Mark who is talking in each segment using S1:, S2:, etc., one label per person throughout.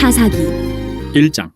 S1: 사사기
S2: 1장.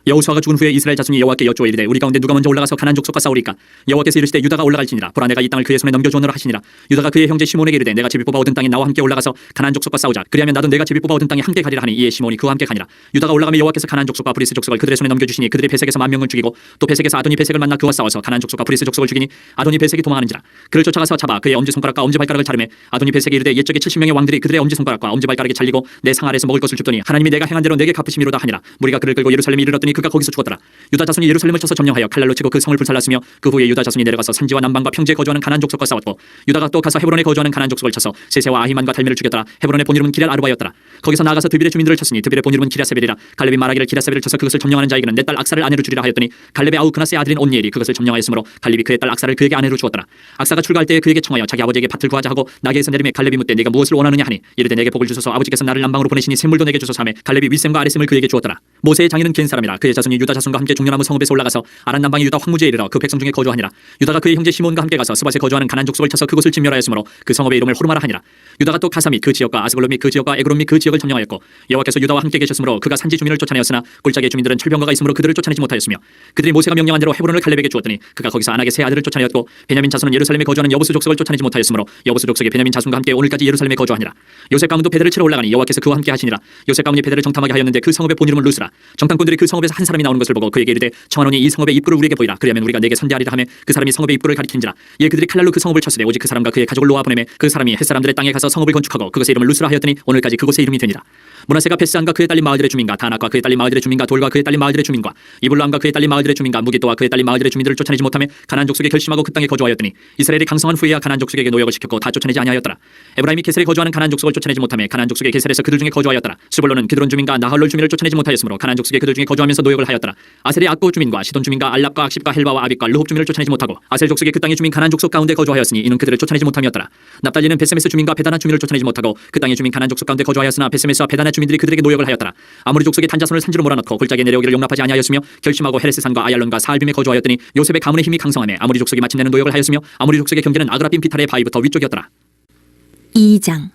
S2: 여호수아가 죽은 후에 이스라엘 자손이 여호와께 여쭈어 이르되 우리 가운데 누가 먼저 올라가서 가나안 족속과 싸우리까? 여호와께서 이르시되 유다가 올라갈지니라. 보라 내가 이 땅을 그의 손에 넘겨주오노라 하시니라. 유다가 그의 형제 시몬에게 이르되 내가 제비 뽑아 얻은 땅에 나와 함께 올라가서 가나안 족속과 싸우자. 그리하면 나도 내가 제비 뽑아 얻은 땅에 함께 가리라 하니 이에 시몬이 그와 함께 가니라. 유다가 올라가며 여호와께서 가나안 족속과 브리스 족속을 그들의 손에 넘겨주시니 그들이 베색에서 10,000명을 죽이고 또 베색에서 아도니 베색을 만나 그와 싸워서 가나안 족속과 브리스 족속을 죽이니 아도니 베색이 도망하는지라. 그를 쫓아가서 잡아 그의 엄지손가락과 엄지발가락을 자르매 아도니 베색이 이르되 옛적에 70명의 왕들이 그들의 엄지손가락과 엄지발가락이 잘리고 내 상 아래에서 먹을 것을 줍더니 하나님이 내가 행한 대로 내게 갚으심이로다 하니라. 무리가 그를 끌고 예루살렘에 이르렀더니 그가 거기서 죽었더라. 유다 자손이 예루살렘을 쳐서 점령하여 칼날로 치고 그 성을 불살랐으며 그 후에 유다 자손이 내려가서 산지와 남방과 평지에 거주하는 가나안 족속과 싸웠고 유다가 또 가서 헤브론에 거주하는 가나안 족속을 쳐서 세세와 아히만과 달미를 죽였더라. 헤브론의 본이름은 기럇 아르바였더라. 거기서 나아가서 드빌의 주민들을 쳤으니 드빌의 본이름은 기랴세벨이라. 갈렙이 말하기를 기랴세벨을 쳐서 그것을 점령하는 자에게는 내 딸 악사를 아내로 주리라 하였더니 갈렙의 아우 그나스의 아들인 온니엘이 그것을 점령하였으므로 갈렙이 그의 딸 악사를 그에게 아내로 주었더라. 악사가 출가할 때에 그에게 청하여 자기 아버지에게 밭을 구하자 하고 나귀에서 내리매 갈렙이 묻되 네가 무엇을 원하느냐 하니 이르되 내게 복을 주소서 아버지께서 나를 남방으로 보내시니 샘물도 내게 주소서 하매 갈렙이 윗샘과 아랫샘을 그에게 주었더라. 모세의 장인은 겐 사람이라. 그의 자손이 유다 자손과 함께 종려나무 성읍에서 올라가서 아란 남방의 유다 황무지에 이르러 그 백성 중에 거주하니라. 유다가 그의 형제 시몬과 함께 가서 스밧에 거주하는 가나안 족속을 쳐서 그곳을 진멸하였으므로 그 성읍의 이름을 호르마라 하니라. 유다가 또 가사 및 그 지역과 아스글론 및 그 지역과 에그론 및 그 지역을 점령하였고 여호와께서 유다와 함께 계셨으므로 그가 산지 주민을 쫓아내었으나 골짜기의 주민들은 철병거가 있으므로 그들을 쫓아내지 못하였으며 그들이 모세가 명령한 대로 헤브론을 갈렙에게 주었더니 그가 거기서 아낙의 세 아들을 쫓아내었고 베냐민 자손은 예루살렘에 거주하는 여부스 족속을 쫓아내지 못하였으므로 여부스 족속의 베냐민 자손과 함께 오늘까지 예루살렘에 거주하니라. 요셉 가문도 베델을 치러 올라가니 여호와께서 그와 함께 하시니라. 요셉 가문이 베델을 정탐하게 하였는데 그 성읍의 본이름은 루스라. 정탐꾼들이 그 성읍에서 한 사람이 나오는 것을 보고 그에게 이르되 청하노니 이 성읍의 입구를 우리에게 보이라. 그리하면 우리가 내게 선대하리라 하매 그 사람이 성읍의 입구를 가리킨지라. 이에 그들이 칼날로 그 성읍을 쳤으되 오직 그 사람과 그의 가족을 놓아 보내매 그 사람이 햇 사람들의 땅에 가서 성읍을 건축하고 그것의 이름을 루스라 하였더니 오늘까지 그곳의 이름이 되니라. 므낫세가 베스안과 그의 딸린 마을들의 주민과 다낙과 그의 딸린 마을들의 주민과 돌과 그의 딸린 마을들의 주민과 이블람과 그의 딸린 마을들의 주민과 무기또와 그의 딸린 마을들의 주민들을 쫓아내지 못하며 가나안 족속에 결심하고 그 땅에 거주하였더니 이스라엘이 강성한 후에야 가나안 족속에게 노역을 시켰고 다 쫓아내지 아니하였더라. 에브라임이 게셀에 거주하는 가나안 족속을 쫓아내지 못하며 가나안 족속의 게셀에서 그들 중에 거주하였더라. 스불론은 기드론 주민과 나할롤 주민을 쫓아내지 못하였으므로 가나안 족속의 그들 중에 거주하면서 노역을 하였더라. 아셀의 악고 주민과 시돈 주민과 알랍과 악십과 헬바와 아빅과 르홉 주민을 쫓아내지 못하고 아셀 족속의 그 땅의 주민 가나안 족속 가운데 거주하였으니 이는 그들을 쫓아내지 못함이었더라. 납달리는 베세메스 주민과 베다나 주민을 쫓아내지 못하고 그 땅의 주민 가나안 족속 가운데 거주하였으나 베세메스와 베다나 주민들이 그들에게 노역을 하였더라. 아모리 족속의 단자손을 산지로 몰아넣고 골짜기에 내려오기를 용납하지 아니하였으며 결심하고 헤레스산과 아얄론과 사알빔에 거주하였더니 요셉의 가문의 힘이 강성하며 아모리 족속이 마침내는 노역을 하였으며 아모리 족속의 경계는 아그라빔 비탈의 바위부터 위쪽이었더라.
S1: 2장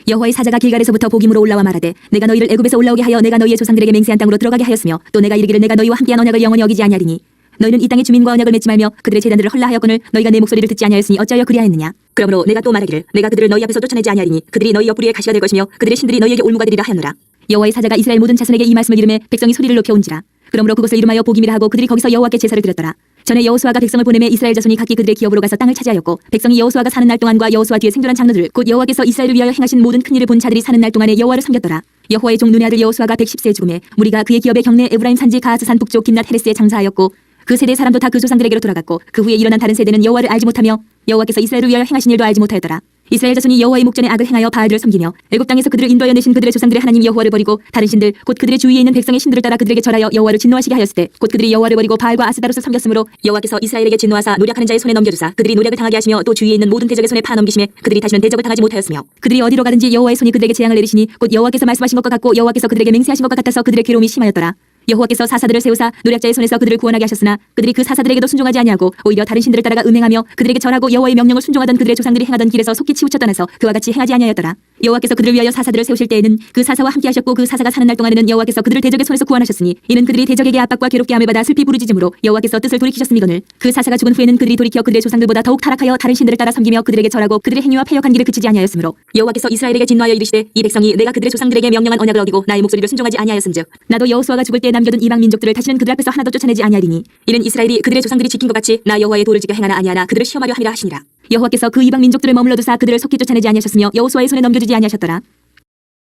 S1: 여호와의 사자가 길갈에서부터 복임으로 올라와 말하되 내가 너희를 애굽에서 올라오게 하여 내가 너희의 조상들에게 맹세한 땅으로 들어가게 하였으며 또 내가 이르기를 내가 너희와 함께한 언약을 영원히 어기지 아니하리니 너희는 이 땅의 주민과 언약을 맺지 말며 그들의 제단들을 헐라하였거늘 너희가 내 목소리를 듣지 아니하였으니 어찌하여 그리하였느냐. 그러므로 내가 또 말하기를 내가 그들을 너희 앞에서 쫓아내지 아니하리니 그들이 너희 옆구리에 가시가 될 것이며 그들의 신들이 너희에게 올무가 되리라 하였노라. 여호와의 사자가 이스라엘 모든 자손에게 이 말씀을 이르매 백성이 소리를 높여온지라. 그러므로 그곳을 이름하여 복임이라 하고 그들이 거기서 여호와께 제사를 드렸더라. 전에 여호수아가 백성을 보내매 이스라엘 자손이 각기 그들의 기업으로 가서 땅을 차지하였고 백성이 여호수아가 사는 날 동안과 여호수아 뒤에 생존한 장로들 곧 여호와께서 이스라엘을 위하여 행하신 모든 큰 일을 본 자들이 사는 날 동안에 여호와를 섬겼더라. 여호와의 종 눈의 아들 여호수아가 110세에 죽음에 무리가 그의 기업의 경내 에브라임 산지 가하스산 북쪽 김낫 헤레스에 장사하였고 그 세대 사람도 다 그 조상들에게로 돌아갔고 그 후에 일어난 다른 세대는 여호와를 알지 못하며 여호와께서 이스라엘을 위하여 행하신 일도 알지 못하였더라. 이스라엘 자손이 여호와의 목전에 악을 행하여 바알들을 섬기며 애굽 땅에서 그들을 인도하여 내신 그들의 조상들의 하나님 여호와를 버리고 다른 신들 곧 그들의 주위에 있는 백성의 신들을 따라 그들에게 절하여 여호와를 진노하시게 하였을 때 곧 그들이 여호와를 버리고 바알과 아스다롯을 섬겼으므로 여호와께서 이스라엘에게 진노하사 노력하는 자의 손에 넘겨주사 그들이 노력을 당하게 하시며 또 주위에 있는 모든 대적의 손에 파넘기심에 그들이 다시는 대적을 당하지 못하였으며 그들이 어디로 가든지 여호와의 손이 그들에게 재앙을 내리시니 곧 여호와께서 말씀하신 것과 같고 여호와께서 그들에게 맹세하신 것과 같아서 그들의 괴로움이 심하였더라. 여호와께서 사사들을 세우사 노략자의 손에서 그들을 구원하게 하셨으나 그들이 그 사사들에게도 순종하지 아니하고 오히려 다른 신들을 따라가 음행하며 그들에게 절하고 여호와의 명령을 순종하던 그들의 조상들이 행하던 길에서 속히 치우쳐 떠나서 그와 같이 행하지 아니하였더라. 여호와께서 그들을 위하여 사사들을 세우실 때에는 그 사사와 함께 하셨고 그 사사가 사는 날 동안에는 여호와께서 그들을 대적의 손에서 구원하셨으니 이는 그들이 대적에게 압박과 괴롭게 함을 받아 슬피 부르짖음으로 여호와께서 뜻을 돌이키셨음이거늘 그 사사가 죽은 후에는 그들이 돌이켜 그들의 조상들보다 더욱 타락하여 다른 신들을 따라 섬기며 그들에게 절하고 그들의 행위와 패역한 길을 그치지 아니하였으므로 여호와께서 이스라엘에게 진노하여 이르시되 이 백성이 내가 그들의 조상들에게 명령한 언약을 어기고 나의 목소리를 순종하지 아니하였음즉 나도 여호수아가 죽을 때 남겨둔 이방 민족들을 다시는 그들 앞에서 하나도 쫓아내지 아니하리니 이는 이스라엘이 그들의 조상들이 지킨 것 같이 나 여호와의 도를 지켜 행하나 아니하나 그들을 시험하려 함이라 하시니라. 여호와께서 그 이방 민족들을 머물러 두사 그들을 속히 쫓아내지 아니하셨으며 여호수아의 손에 넘겨주지 아니하셨더라.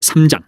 S2: 3장.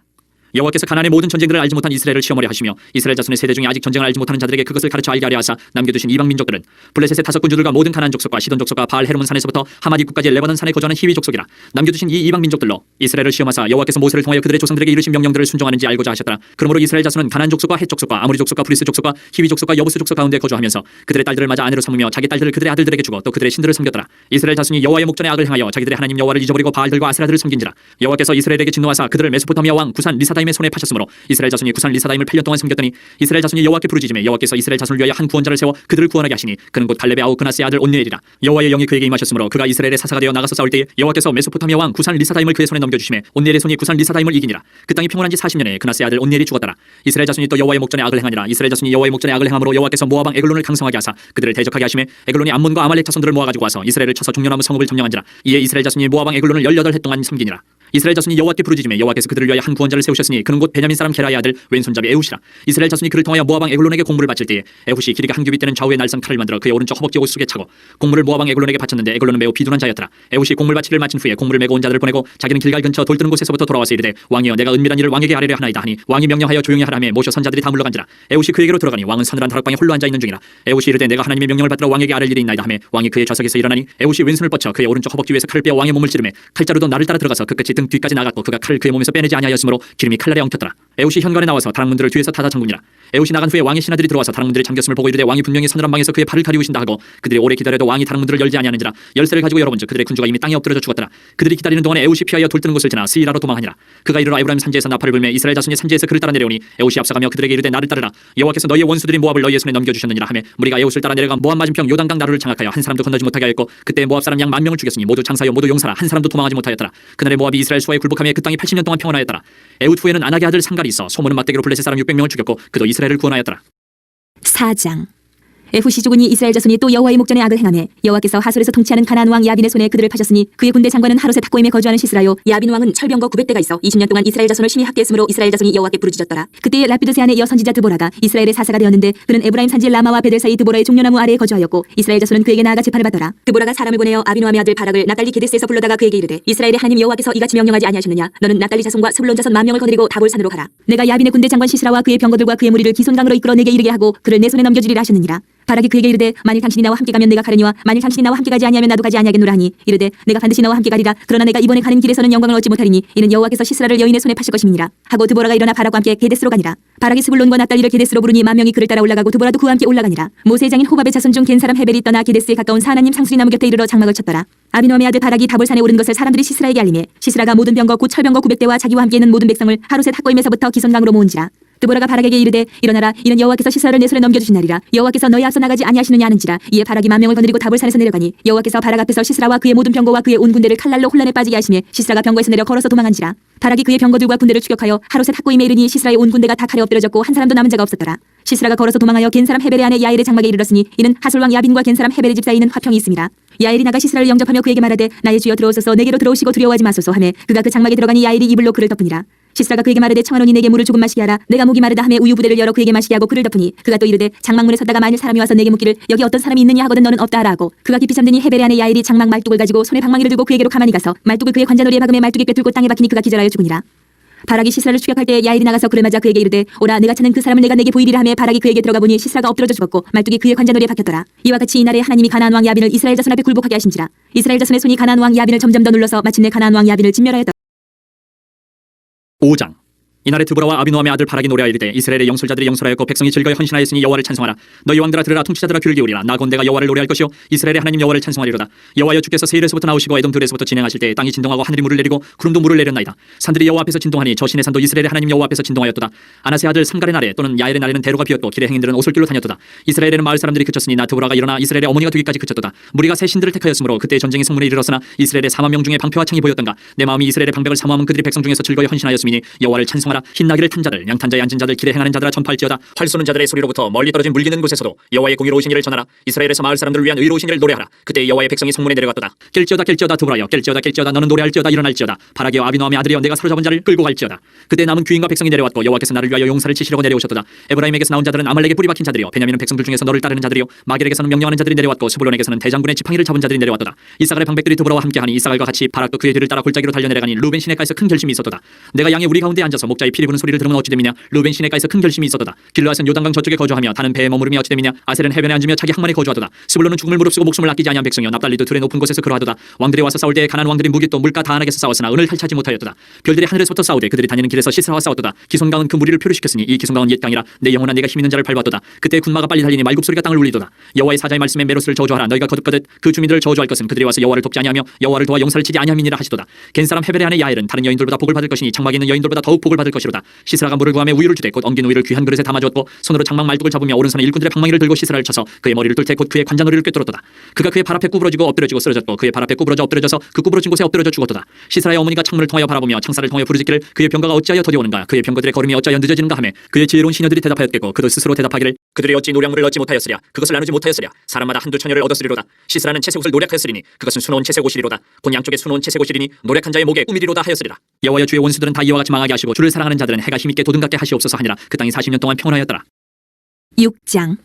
S2: 여호와께서 가나안의 모든 전쟁들을 알지 못한 이스라엘을 시험하려 하시며 이스라엘 자손의 세대 중에 아직 전쟁을 알지 못하는 자들에게 그것을 가르쳐 알게 하려 하사 남겨두신 이방 민족들은 블레셋의 5군주들과 모든 가나안 족속과 시돈 족속과 바알 헤르몬 산에서부터 하맛 입구까지 레바논 산에 거주하는 히위 족속이라. 남겨두신 이 이방 민족들로 이스라엘을 시험하사 여호와께서 모세를 통하여 그들의 조상들에게 이르신 명령들을 순종하는지 알고자 하셨더라. 그러므로 이스라엘 자손은 가나안 족속과 헷 족속과 아모리 족속과 브리스 족속과 히위 족속과 여부스 족속 가운데 거주하면서 그들의 딸들을 맞아 아내로 삼으며 자기 딸들을 그들의 아들들에게 주고 또 그들의 신들을 섬겼더라. 이스라엘 자손이 여호와의 목전에 악을 행하여 자기들의 하나님 여호와를 잊어버리고 바알들과 아스라들을 섬긴지라. 여호와께서 이스라엘에게 진노하사 그들을 메소포타미아 왕 구산 리사다 리사다임의 손에 파셨으므로 이스라엘 자손이 구산 리사다임을 8년 동안 섬겼더니 이스라엘 자손이 여호와께 부르짖음에 여호와께서 이스라엘 자손을 위하여 한 구원자를 세워 그들을 구원하게 하시니 그는 곧 갈렙의 아우 그나스의 아들 온니엘이라. 여호와의 영이 그에게 임하셨으므로 그가 이스라엘의 사사가 되어 나가서 싸울 때에 여호와께서 메소포타미아 왕 구산 리사다임을 그의 손에 넘겨주심에 온니엘의 손이 구산 리사다임을 이기니라. 그 땅이 평온한 지 40년에 그나스의 아들 온니엘이 죽었더라. 이스라엘 자손이 또 여호와의 목전에 악을 행하니라. 이스라엘 자손이 여호와의 목전에 악을 행함으로 여호와께서 모압 왕 에글론을 강성하게 하사 그들을 대적하게 하심에 에글론이 암몬과 아말렉 자손들을 모아가지고 와서 이스라엘을 쳐서 종려나무 성읍을 점령한지라. 이에 이스라엘 자손이 모압 왕 에글론을 18해 동안 섬기니라. 이스라엘 자손이 여호와께 부르짖음에 여호와께서 그들을 위하여 한 구원자를 세우셨으니 그는 곧 베냐민 사람 게라의 아들 왼손잡이 에훗이라. 이스라엘 자손이 그를 통하여 모압 왕 에글론에게 공물을 바칠 때에 에훗이 길이가 한 규빗 되는 좌우의 날선 칼을 만들어 그의 오른쪽 허벅지 옷 속에 차고 공물을 모압 왕 에글론에게 바쳤는데 에글론은 매우 비둔한 자였더라. 에훗이 공물 바치를 마친 후에 공물을 메고 온 자들을 보내고 자기는 길갈 근처 돌 뜨는 곳에서부터 돌아와서 이르되 왕이여 내가 은밀한 일을 왕에게 아뢰려 하나이다 하니 왕이 명령하여 조용히 하라 하며 모셔 선자들이 다 물러간지라. 에훗이 그에게로 들어가니 왕은 서늘한 다락방에 홀로 앉아 있는 중이라. 에훗이 이르되 내가 하나님의 명령을 받들어 왕에게 아뢰 일이 있나이다 하며 왕이 그의 좌석에서 일어나니 에훗이 왼손을 뻗쳐 그의 오른쪽 허벅지 위에서 칼을 빼어 왕의 몸을 찌르매 칼자루도 나를 따라 들어가서 그 끝이 등 뒤까지 나갔고 그가 칼을 그의 몸에서 빼내지 아니하였으므로 기름이 칼날에 엉켰더라. 에훗이 현관에 나와서 다락문들을 뒤에서 닫아 잠그니라. 에훗이 나간 후에 왕의 신하들이 들어와서 다락문들이 잠겼음을 보고 이르되 왕이 분명히 서늘한 방에서 그의 발을 가리우신다 하고 그들이 오래 기다려도 왕이 다락문들을 열지 아니하는지라. 열쇠를 가지고 열어본즉 그들의 군주가 이미 땅에 엎드려져 죽었더라. 그들이 기다리는 동안에 에훗이 피하여 돌 뜨는 곳을 지나 스이라로 도망하니라. 그가 이르러 에브라임 산지에서 나팔을 불매 이스라엘 자손이 산지에서 그를 따라 내려오니 에훗이 앞서가며 그들에게 이르되 나를 따르라. 여호와께서 너희의 원수들이 모압을 너희의 손에 넘겨주셨느니라 하며 무리가 에훗을 따라 내려가 모압 맞은평 요단강 나루를 장악하여 한 사람도 건너지 못하게 하였고 그때 모압 사람 양 10,000명을 죽였으니 모두 장사여 모두 용사라. 한 사람도 도망하지 못하였더라. 그날에 모압이 이스라엘 수하에 굴복하며 그 땅이 80년 동안 평온하였더라. 에훗 후에는 아낙의 아들 상갈이 있어 소문은 막대기로 블레셋 사람 600명을 죽였고 그도 이스라엘을 구원하였더라.
S1: 4장. 에훗이 죽으니 이스라엘 자손이 또 여호와의 목전에 악을 행하며 여호와께서 하솔에서 통치하는 가나안 왕 야빈의 손에 그들을 파셨으니 그의 군대 장관은 하롯의 탁고임에 거주하는 시스라요. 야빈 왕은 철병거 900대가 있어 20년 동안 이스라엘 자손을 심히 학대했으므로 이스라엘 자손이 여호와께 부르짖었더라. 그때에 라피드 세안의 여선지자 드보라가 이스라엘의 사사가 되었는데 그는 에브라임 산지 라마와 베델 사이 드보라의 종려나무 아래에 거주하였고 이스라엘 자손은 그에게 나아가 재판을 받더라. 드보라가 사람을 보내어 아비노함의 아들 바락을 나달리 게데스에서 불러다가 그에게 이르되 이스라엘의 하나님 여호와께서 이같이 명령하지 아니하셨느냐. 너는 나달리 자손과 스불론 자손 10,000명을 거느리고 다볼산으로 가라. 내가 야빈의 군대 장관 시스라와 그의 병거들과 그의 무리를 기손강으로 이끌어 내게 이르게 하고 그를 내 손에 넘겨주리라 하셨느니라. 바락이 그에게 이르되 만일 당신이 나와 함께 가면 내가 가려니와 만일 당신이 나와 함께 가지 아니하면 나도 가지 아니하겠노라 하니 이르되 내가 반드시 너와 함께 가리라. 그러나 내가 이번에 가는 길에서는 영광을 얻지 못하리니 이는 여호와께서 시스라를 여인의 손에 파실 것임이니라 하고 드보라가 일어나 바락과 함께 게데스로 가니라. 바락이 스불론과 납달리를 게데스로 부르니 10,000명이 그를 따라 올라가고 드보라도 그와 함께 올라가니라. 모세의 장인 호밥의 자손 중 겐 사람 헤벨이 떠나 게데스에 가까운 사하나님 상수리 나무 곁에 이르러 장막을 쳤더라. 아비노함의 아들 바락이 다볼산에 오른 것을 사람들이 시스라에게 알리매 시스라가 모든 병거 곧 철병거 900대와 자기와 함께 있는 모든 백성을 하롯의 탁고임에서부터 기손강으로 모은지라. 드보라가 바락에게 이르되 일어나라. 이는 여호와께서 시스라를 내 손에 넘겨주신 날이라. 여호와께서 너희 앞서 나가지 아니하시느냐 하는지라. 이에 바락이 10,000명을 거느리고 다볼산에서 내려가니 여호와께서 바락 앞에서 시스라와 그의 모든 병거와 그의 온 군대를 칼날로 혼란에 빠지게 하시며 시스라가 병거에서 내려 걸어서 도망한지라. 바락이 그의 병거들과 군대를 추격하여 하롯의 탁고임에 이르니 시스라의 온 군대가 다 칼에 엎드려졌고 한 사람도 남은 자가 없었더라. 시스라가 걸어서 도망하여 겐 사람 헤벨의 아내 야엘의 장막에 이르렀으니 이는 하솔 왕 야빈과 겐 사람 헤벨의 집 사이에는 화평이 있음이라. 야엘이 나가 시스라를 영접하며 그에게 말하되 나의 주여 들어오소서. 내게로 들어오시고 두려워하지 마소서 하며 그가 그 장막에 들어가니 야엘이 이불로 그를 덮으니라. 시스라가 그에게 말하되 청하노니 내게 물을 조금 마시게 하라. 내가 목이 마르다 하며 우유 부대를 열어 그에게 마시게 하고 그를 덮으니 그가 또 이르되 장막문에 섰다가 만일 사람이 와서 내게 묻기를 여기 어떤 사람이 있느냐 하거든 너는 없다 하라 하고 그가 깊이 잠드니 헤벨의 아내 야엘이 장막 말뚝을 가지고 손에 방망이를 들고 그에게로 가만히 가서 말뚝을 그의 관자놀이에 박음에 말뚝이 꿰뚫고 땅에 박히니 그가 기절하여 죽으니라. 바락이 시스라를 추격할 때 야엘이 나가서 그를 맞아 그에게 이르되 오라 내가 찾는 그 사람을 내가 내게 보이리라 하며 바락이 그에게 들어가 보니 시스라가 엎드러져 죽었고 말뚝이 그의 관자놀이에 박혔더라. 이와 같이 이날에 하나님이 가나안 왕 야빈을 이스라엘 자손 앞에 굴복하게 하신지라. 이스라엘 자손의 손이 가나안 왕 야빈을 점점 더 눌러서 마침내 가나안 왕 야빈을 진멸하였더라.
S2: 5장. 이날에 드보라와 아비노함의 아들 바락이 노래하여 이르되 이스라엘의 영솔자들이 영솔하였고 백성이 즐거이 헌신하였으니 여호와를 찬송하라. 너희 왕들아 들으라. 통치자들아 귀를 기울이라. 나 곧 내가 여호와를 노래할 것이요 이스라엘의 하나님 여호와를 찬송하리로다. 여호와여 주께서 세일에서부터 나오시고 에돔 들에서부터 진행하실 때 땅이 진동하고 하늘이 물을 내리고 구름도 물을 내렸나이다. 산들이 여호와 앞에서 진동하니 저 시내 산도 이스라엘의 하나님 여호와 앞에서 진동하였도다. 아나스의 아들 삼갈의 날에 또는 야엘의 날에는 대로가 비었고 길의 행인들은 오솔길로 다녔도다. 이스라엘에는 마을 사람들이 그쳤으니 나 드보라가 일어나 이스라엘의 어머니가 되기까지 그쳤도다. 무리가 새 신들을 택하였으므로 그때 전쟁이 성문에 이르렀으나 이스라엘의 40,000명 중에 방패와 창이 보였던가. 내 마음이 이스라엘의 방백을 사모하면 그들이 백성 중에서 즐거이 헌신하였으니 여호와를 찬송하라. 흰 나귀를 탄 자들 양탄자에 앉은 자들 길에 행하는 자들아 전파할지어다. 활 쏘는 자들의 소리로부터 멀리 떨어진 물기는 곳에서도 여호와의 공의로우신 일을 전하라. 이스라엘에서 마을 사람들을 위한 의로우신 일을 노래하라. 그때 여호와의 백성이 성문에 내려갔도다. 깰지어다 깰지어다 드보라여 깰지어다 깰지어다 너는 노래할지어다 일어날지어다. 바락이여 아비노함의 아들이여 내가 사로잡은 자를 끌고 갈지어다. 그때 남은 귀인과 백성이 내려왔고 여호와께서 나를 위하여 용사를 치시려고 내려오셨도다. 에브라임에게서 나온 자들은 아말렉에 뿌리 박힌 자들이요 베냐민은 백성들 중에서 너를 따르는 자들이요 마겔에게서는 명령하는 자들이 내려왔고 스불론에게서는 대장군의 지팡이를 잡은 자들이 내려왔도다. 이사갈의 방백들이 드보라와 함께하니 이사갈과 같이 바락도 그의 뒤를 따라 골짜기로 달려내려가니 루벤 시내가에서 큰 결심이 있었도다. 내가 양의 우리 가운데 앉아서 목자의 피리 부는 소리를 들으면 어찌 됨이냐. 루벤 시내가에서 큰 결심이 있었도다. 길르앗은 요단강 저쪽에 거주하며 다는 배에 머무름이 어찌 됨이냐. 아셀은 해변에 앉으며 자기 항만에 거주하도다. 스불론은 죽음을 무릅쓰고 목숨을 아끼지 아니한 백성이요 납달리도 들의 높은 곳에서 그러하도다. 왕들이 와서 싸울 때 가나안 왕들이 무기 또 물가 다안에게서 싸웠으나 은을 탈취하지 못하였도다. 별들이 하늘에서부터 싸우되 그들이 다니는 길에서 시스라와 싸웠도다. 기손강은 그 무리를 표류시켰으니 이 기손강은 옛 강이라. 내 영혼아 내가 힘 있는 자를 밟았도다. 그때 군마가 빨리 달리니 말굽소리가 땅을 울리도다. 여호와의 사자의 말씀에 메로스를 저주하라. 너희가 거듭거듭 그 주민들을 저주할 것은 그들이 와서 여호와를 돕지 아니하며 여호와를 도와 용사를 치지 아니함이니라 하시도다. 겐 사람 헤벨의 아내 야엘은 다른 여인들보다 복을 받을 것이니 장막에 있는 여인들보다 더욱 복을 받을 받을 것이로다. 시스라가 물을 구하며 우유를 주되 곧 엉긴 우유를 귀한 그릇에 담아주었고 손으로 장막 말뚝을 잡으며 오른손에 일꾼들의 방망이를 들고 시스라를 쳐서 그의 머리를 뚫되 곧 그의 관자놀이를 꿰뚫었도다. 그가 그의 발 앞에 구부러지고 엎드려지고 쓰러졌고 그의 발 앞에 구부러져 엎드려져서 그 구부러진 곳에 엎드려져 죽었도다. 시스라의 어머니가 창문을 통하여 바라보며 창살을 통하여 부르짖기를 그의 병가가 어찌하여 더디 오는가, 그의 병거들의 걸음이 어찌하여 늦어지는가 하며 그의 지혜로운 시녀들이 대답하였겠고 그도 스스로 대답하기를 그들이 어찌 노량물을 얻지 못하였으랴, 그것을 나누지 못하였으랴. 사람마다 한두 처녀를 얻었으리로다. 시스라는 채색 옷을 노력하였으리니 그것은 수놓은 채색 옷이리로다. 곧 양쪽에 수놓은 채색 옷이리니 노력한 자의 목에 꿈이리로다 하였으리라. 여호와여, 주의 원수들은 다 이와 같이 망하게 하시고 주를 사랑하는 자들은 해가 힘있게 도든갑게 하시옵소서 하니라. 그 땅이 40년 동안 평온하였더라.
S1: 6장.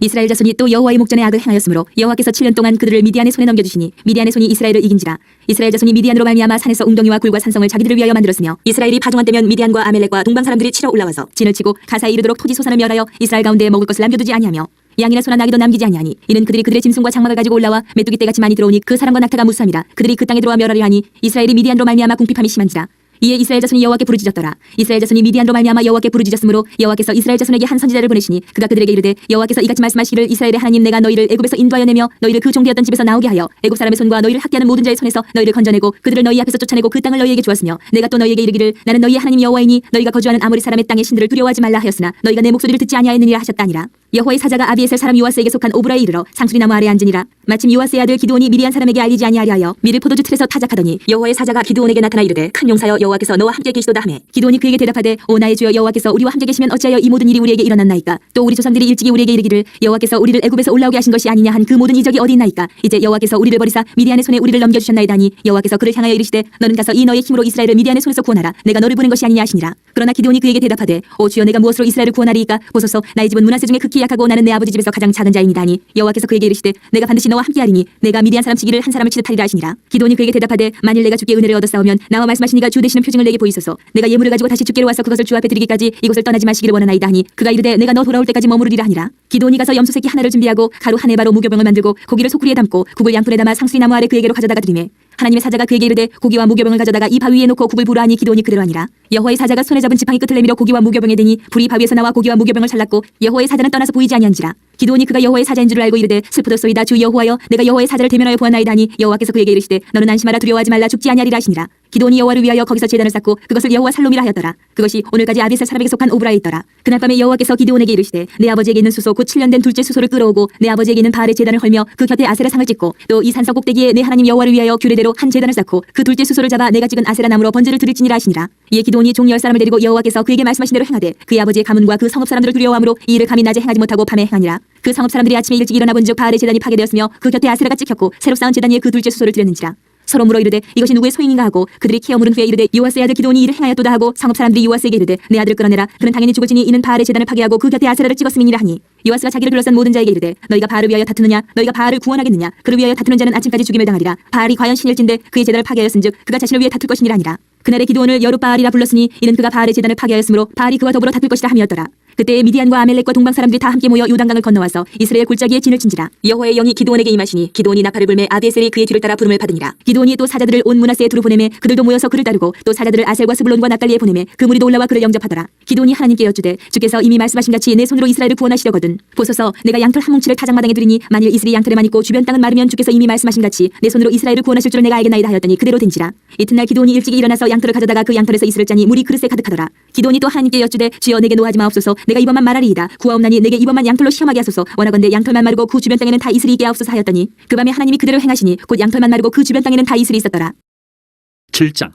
S1: 이스라엘 자손이 또 여호와의 목전에 악을 행하였으므로 여호와께서 7년 동안 그들을 미디안의 손에 넘겨주시니 미디안의 손이 이스라엘을 이긴지라. 이스라엘 자손이 미디안으로 말미암아 산에서 웅덩이와 굴과 산성을 자기들을 위하여 만들었으며 이스라엘이 파종한 때면 미디안과 아멜렉과 동방 사람들이 치러 올라와서 진을 치고 가사에 이르도록 토지 소산을 멸하여 이스라엘 가운데 먹을 것을 남겨두지 아니하며 양이나 소나 나귀도 남기지 아니하니 이는 그들이 그들의 짐승과 장막을 가지고 올라와 메뚜기 떼같이 많이 들어오니 그 사람과 낙타가 무수함이라. 그들이 그 땅에 들어와 멸하려 하니 이스라엘이 미디안으로 말미암아 궁핍함이 심한지라. 이에 이스라엘 자손이 여호와께 부르짖었더라. 이스라엘 자손이 미디안으로 말미암아 여호와께 부르짖었으므로 여호와께서 이스라엘 자손에게 한 선지자를 보내시니 그가 그들에게 이르되 여호와께서 이같이 말씀하시기를 이스라엘의 하나님 내가 너희를 애굽에서 인도하여 내며 너희를 그 종되었던 집에서 나오게 하여 애굽 사람의 손과 너희를 학대하는 모든 자의 손에서 너희를 건져내고 그들을 너희 앞에서 쫓아내고 그 땅을 너희에게 주었으며 내가 또 너희에게 이르기를 나는 너희의 하나님 여호와이니 너희가 거주하는 아모리 사람의 땅의 신들을 두려워하지 말라 하였으나 너희가 내 목소리를 듣지 아니하였느니라 하셨다니라. 여호와의 사자가 아비에셀 사람 요아스에게 속한 오브라에 이르러 상수리 나무 아래에 앉으니라. 마침 요아스의 아들 기드온이 미디안 사람에게 알리지 아니하려 하여 미르 포도주 틀에서 타작하더니 여호와의 사자가 기드온에게 나타나 이르되 큰 용사여 여호와께서 너와 함께 계시도다 하매 기드온이 그에게 대답하되 오 나의 주여 여호와께서 우리와 함께 계시면 어찌하여 이 모든 일이 우리에게 일어났나이까. 또 우리 조상들이 일찍이 우리에게 이르기를 여호와께서 우리를 애굽에서 올라오게 하신 것이 아니냐 한 그 모든 이적이 어디 있나이까. 이제 여호와께서 우리를 버리사 미디안의 손에 우리를 넘겨주셨나이다 하니 여호와께서 그를 향하여 이르시되 너는 가서 이 너의 힘으로 이스라엘을 미디안의 손에서 구원하라. 내가 너를 보낸 것이 아니냐 하시니라. 그러나 기드온이 그에게 대답하되 오 주여 내가 무엇으로 이스라엘을 구원하리이까. 보소서 나의 집은 므낫세 중에 극히 약하고 나는 내 아버지 집에서 가장 작은 자이니라 하니 여호와께서 그에게 이르시되 내가 반드시 너와 함께하리니 내가 미디안 사람 치기를 한 사람을 치듯 하리라 하시니라. 기드온이 그에게 대답하되 만일 내가 주께 은혜를 얻었사오면 나와 말씀하시니가 주 되시는 표징을 내게 보이소서. 내가 예물을 가지고 다시 주께로 와서 그것을 주 앞에 드리기까지 이곳을 떠나지 마시기를 원하나이다 하니 그가 이르되 내가 너 돌아올 때까지 머무르리라 하니라. 기드온이 가서 염소 새끼 하나를 준비하고 가루 한 에바로 무교병을 만들고 고기를 소쿠리에 담고 국을 양푼에 담아 상수리 나무 아래 그에게로 가져다가 드리매 하나님의 사자가 그에게 이르되 고기와 무교병을 가져다가 이 바위 위에 놓고 국을 부으라 하니 기드온이 그대로 하니라. 여호와의 사자가 손에 잡은 지팡이 끝을 내밀어 고기와 무교병에 대니 불이 바위에서 나와 고기와 무교병을 잘랐고 여호와의 사자는 떠나서 보이지 아니한지라. 기드온이 그가 여호와의 사자인 줄을 알고 이르되 슬프도소이다 주 여호와여 내가 여호와의 사자를 대면하여 보았나이다 하니 여호와께서 그에게 이르시되 너는 안심하라 두려워하지 말라 죽지 아니하리라 하시니라. 기드온이 여호와를 위하여 거기서 제단을 쌓고 그것을 여호와 살롬이라 하였더라. 그것이 오늘까지 아비에셀 사람에게 속한 오브라에 있더라. 그날 밤에 여호와께서 기드온에게 이르시되 내 아버지에게 있는 수소 곧 7년 된 둘째 수소를 끌어오고 내 아버지에게 있는 바알의 제단을 헐며 그 곁에 아세라 상을 찍고 또 이 산성 꼭대기에 내 하나님 여호와를 위하여 규례대로 한 제단을 쌓고 그 둘째 수소를 잡아 내가 찍은 아세라 나무로 번제를 드릴지니라 하시니라. 이에 기드온이 종 10사람을 데리고 여호와께서 그에게 말씀하신 대로 행하되 그의 아버지의 가문과 그 성읍 사람들을 두려워함으로 이 일을 감히 낮에 행하지 못하고 밤에 행하니라. 그 성읍 사람들이 아침에 일찍 일어나 본즉 바알의 제단이 파괴되었으며 그 곁에 아세라가 찍혔고 새로 쌓은 제단 위에 그 둘째 수소를 드렸는지라. 서로 물어 이르되 이것이 누구의 소행인가 하고 그들이 키어 물은 후에 이르되 요아스의 아들 기드온이 이를 행하였도다 하고 성읍 사람들이 요아스에게 이르되 내 아들을 끌어내라. 그는 당연히 죽을지니 이는 바알의 제단을 파괴하고 그 곁에 아세라를 찍었음이니라 하니 요아스가 자기를 둘러싼 모든 자에게 이르되 너희가 바알을 위하여 다투느냐 너희가 바알을 구원하겠느냐. 그를 위하여 다투는 자는 아침까지 죽임을 당하리라. 바알이 과연 신일진데 그의 제단을 파괴하였은즉 그가 자신을 위해 다툴 것이니라 하니라. 그날에 기드온을 여룻바알이라 불렀으니 이는 그가 바알의 제단을 파괴하였으므로 바알이 그와 더불어 다툴 것이라 함이었더라. 그때 미디안과 아멜렉과 동방 사람들이 다 함께 모여 요단강을 건너와서 이스라엘 골짜기에 진을 친지라. 여호와의 영이 기드온에게 임하시니 기드온이 나팔을 불매 아비에셀이 그의 뒤를 따라 부름을 받으니라. 기드온이 또 사자들을 온 므낫세에 두루 보내매 그들도 모여서 그를 따르고 또 사자들을 아셀과 스불론과 납달리에 보내매 그 무리도 올라와 그를 영접하더라. 기드온이 하나님께 여쭈되 주께서 이미 말씀하신 같이 내 손으로 이스라엘을 구원하시려거든. 보소서 내가 양털 한 뭉치를 타작마당에 두리니 만일 이슬이 양털에만 있고 주변 땅은 마르면 주께서 이미 말씀하신 같이 내 손으로 이스라엘을 구원하실 줄을 내가 알겠나이다 하였더니 그대로 된지라. 이튿날 기드온이 일찍이 일어나서 양털을 가져다가 그 양털에서 이슬을 짜니 물이 그릇에 가득하더라. 기드온이 또 하나님께 여쭈되 주여 내게 노하지 마옵소서. 내가 이번만 말하리이다. 구하옵나니 내게 이번만 양털로 시험하게 하소서. 원하건대 양털만 마르고 그 주변 땅에는 다 이슬이 있게 하옵소서 하였더니 그 밤에 하나님이 그대로 행하시니 곧 양털만 마르고 그 주변 땅에는 다 이슬이 있었더라.
S2: 7장.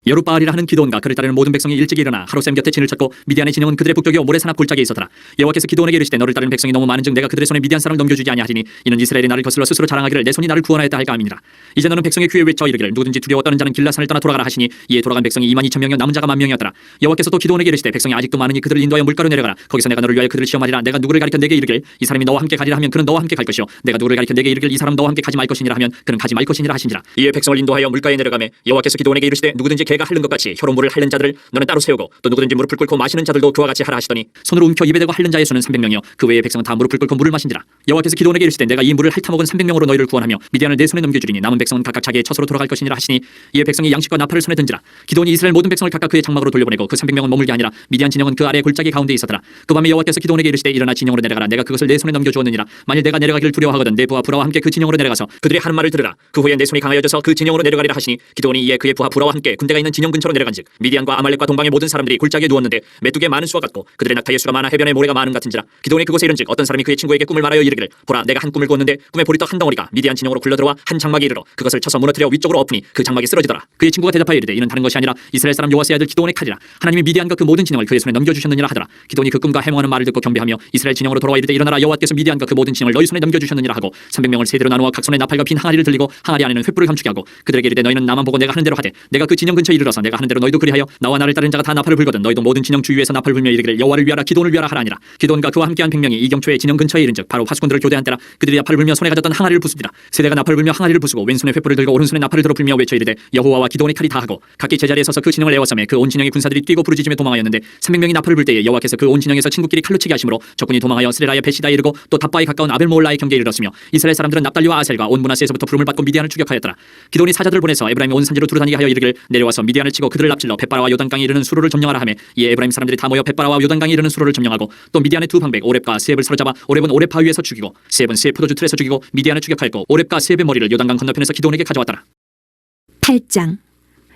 S2: 여룻바알이라 하는 기드온과 그를 따르는 모든 백성이 일찍 일어나 하롯셈 곁에 진을 쳤고 미디안의 진영은 그들의 북쪽이요 모레산 앞 골짜기에 있었더라. 여호와께서 기드온에게 이르시되 너를 따르는 백성이 너무 많은즉 내가 그들의 손에 미디안 사람을 넘겨주지 아니하리니 이는 이스라엘이 나를 거슬러 스스로 자랑하기를 내 손이 나를 구원하였다 할까 함이니라. 이제 너는 백성의 귀에 외쳐 이르기를 누구든지 두려워 떠는 자는 길라산을 떠나 돌아가라 하시니 이에 돌아간 백성이 22,000명이요 남은 자가 10,000명이었더라. 여호와께서 또 기드온에게 이르시되 백성이 아직도 많으니 그들을 인도하여 물가로 내려가라. 거기서 내가 너를 위하여 그들을 시험하리라. 내가 누구를 가리켜 내게 이르길 이 사람이 너와 함께 가리라 하면 그는 너와 함께 갈 것이요 내가 누구를 가리켜 내게 이르길 이 사람 너와 함께 가지 말 것이니라 하면 그는 가지 말 것이니라 하시니라. 이에 백성을 인도하여 물가에 내려가매 여호와께서 기드온에게 이르시되 누구든지 개가 핥는 것 같이 혀로 물을 핥는 자들을 너는 따로 세우고 또 누구든지 무릎을 꿇고 마시는 자들도 그와 같이 하라 하시더니 손으로 움켜 입에 대고 핥는 자의 수는 300명이요 그 외의 백성은 다 무릎을 꿇고 물을 마신지라. 여호와께서 기드온에게 이르시되 내가 이 물을 핥아먹은 300명으로 너희를 구원하며 미디안을 내 손에 넘겨주리니 남은 백성은 각각 자기의 처소로 돌아갈 것이니라 하시니 이에 백성이 양식과 나팔을 손에 든지라. 기드온이 이스라엘 모든 백성을 각각 그의 장막으로 돌려보내고 그 300명은 머물게 아니라 미디안 진영은 그 아래 골짜기 가운데 있었더라. 그 밤에 여호와께서 기드온에게 이르시되 일어나 진영으로 내려가라. 내가 그것을 내 손에 넘겨주었느니라. 만일 내가 내려가기를 두려워하거든 내 부하 부라와 함께 그 진영으로 내려가서 그들이 하는 말을 들으라. 그 후에 내 손이 강하여져서 그 진영으로 내려가리라 하시니 기드온이 이에 그의 부하 부라와 함께 군대가 있는 진영 근처로 내려간즉 미디안과 아말렉과 동방의 모든 사람들이 골짜기에 누웠는데 메뚜기의 많은 수와 같고 그들의 낙타의 수가 많아 해변의 모래가 많은 같은지라. 기드온이 그곳에 이른즉 어떤 사람이 그의 친구에게 꿈을 말하여 이르기를 보라 내가 한 꿈을 꾸었는데 꿈에 보리떡 한 덩어리가 미디안 진영으로 굴러들어와 한 장막에 이르러 그것을 쳐서 무너뜨려 위쪽으로 엎으니 그 장막이 쓰러지더라. 그의 친구가 대답하여 이르되 이는 다른 것이 아니라 이스라엘 사람 요아스의 아들 기드온의 칼이라. 하나님이 미디안과 그 모든 진영을 그의 손에 넘겨주셨느니라 하더라. 기드온이 그 꿈과 해몽하는 말을 듣고 경배하며 이스라엘 진영으로 돌아와 이르되 일어나라 여호와께서 미디안과 그 모든 진영을 너희 손에 넘겨주셨느니라 하고 300명을 세대로 나누어 각 손에 나팔과 빈 항아리를 들리고 항아리 안에는 횃불을 감추게 하고 그들에게 이르되 너희는 나만 보고 내가 하는 대로 하되 내가 그 진영 근처에 이르러서 내가 하는 대로 너희도 그리하여 나와 나를 따른 자가 다 나팔을 불거든 너희도 모든 진영 주위에서 나팔을 불며 이르기를 여호와를 위하라 기드온을 위하라 하라니라. 기드온과 그와 함께한 100명이 이경초의 진영 근처에 이른즉 바로 파수꾼들을 교대한 때라. 그들이 나팔을 불며 손에 가졌던 항아리를 부수니라. 세대가 나팔을 불며 항아리를 부수고 왼손에 횃불을 들고 오른손에 나팔을 들어 불며 외쳐 이르되 여호와와 기드온의 칼이 다하고 각기 제자리에 서서 그 진영을 에워싸매 그 온 진영의 군사들이 뛰고 부르짖으며 도망하였는데 300명이 나팔을 불 때에 여호와께서 그 온 진영에서 친구끼리 칼로 치게 하심으로 적군이 도망하여 스레라의 베시다에 이르고 또 답바에 가까운 아벨모올라의 경계에 이르렀으며 이스라엘 사람들은 납달리와 아셀과 온 므낫세에서부터 부름을 받고 미디안을 추격하였더라. 기드온이 사자들을 보내서 에브라임의 온 산지로 두루다니게 하여 이르기를 내려와서 미디안을 치고 그들을 납질러 벳바라와 요단강에 이르는 수로를 점령하라 하매 이에 에브라임 사람들이 다 모여 벳바라와 요단강에 이르는 수로를 점령하고 또 미디안의 두 방백 오렙과 스앱을 사로잡아 오렙은 오렙 바위에서 죽이고 스앱은 스앱 포도주 틀에서 죽이고 미디안을 추격하였고 오렙과 스앱의 머리를 요단강 건너편에서 기드온에게 가져왔더라.
S1: 8장.